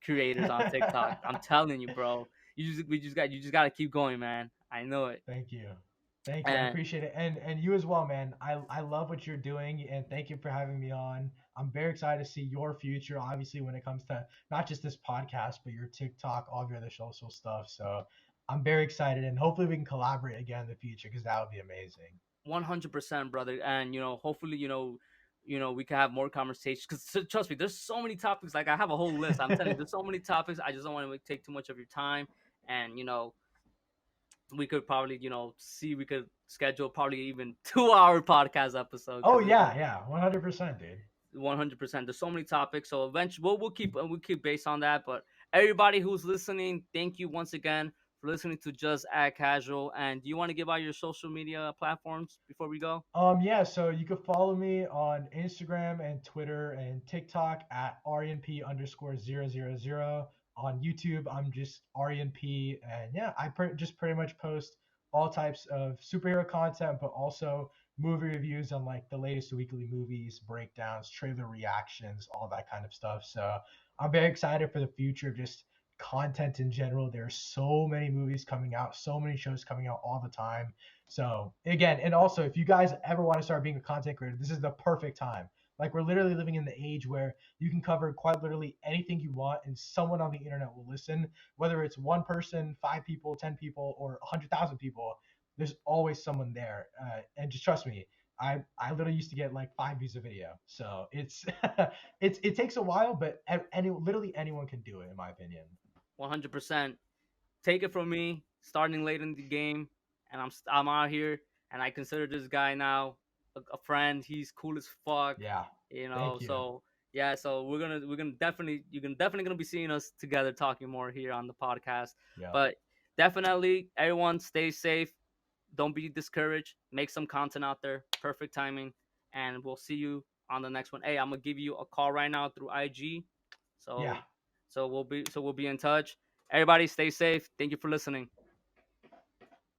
creators on TikTok. I'm telling you, bro. You just gotta keep going, man. I know it. Thank you. Thank you. I And appreciate it. And you as well, man. I love what you're doing and thank you for having me on. I'm very excited to see your future, obviously, when it comes to not just this podcast, but your TikTok, all of your other social stuff. So I'm very excited and hopefully we can collaborate again in the future because that would be amazing. 100%, brother. And hopefully, we can have more conversations. Because trust me, there's so many topics. Like I have a whole list. I'm telling you, there's so many topics. I just don't want to take too much of your time. And we could probably, see we could schedule probably even 2 hour podcast episode Oh because it's yeah, yeah. 100%, dude. 100%. There's so many topics. So eventually, we'll keep based on that. But everybody who's listening, thank you once again for listening to Just Act Casual. And do you want to give out your social media platforms before we go? Yeah, so you can follow me on Instagram and Twitter and TikTok at Aryan P underscore 000. On YouTube, I'm just Aryan P. And yeah, just pretty much post all types of superhero content, but also movie reviews on like the latest weekly movies, breakdowns, trailer reactions, all that kind of stuff. So I'm very excited for the future, just content in general. There's so many movies coming out, so many shows coming out all the time. So again, and also if you guys ever want to start being a content creator, this is the perfect time. Like we're literally living in the age where you can cover quite literally anything you want, and someone on the internet will listen. Whether it's one person, 5 people, 10 people, or 100,000 people, there's always someone there. And just trust me, I literally used to get like 5 views a video. So it's it takes a while, but literally anyone can do it, in my opinion. 100%. Take it from me, starting late in the game, and I'm out here, and I consider this guy now a friend. He's cool as fuck, Yeah. Thank you. So yeah, so we're gonna definitely you're gonna definitely gonna be seeing us together talking more here on the podcast. Yeah. But definitely, everyone stay safe. Don't be discouraged. Make some content out there. Perfect timing, and we'll see you on the next one. Hey, I'm gonna give you a call right now through IG. Yeah. So we'll be in touch. Everybody stay safe. Thank you for listening.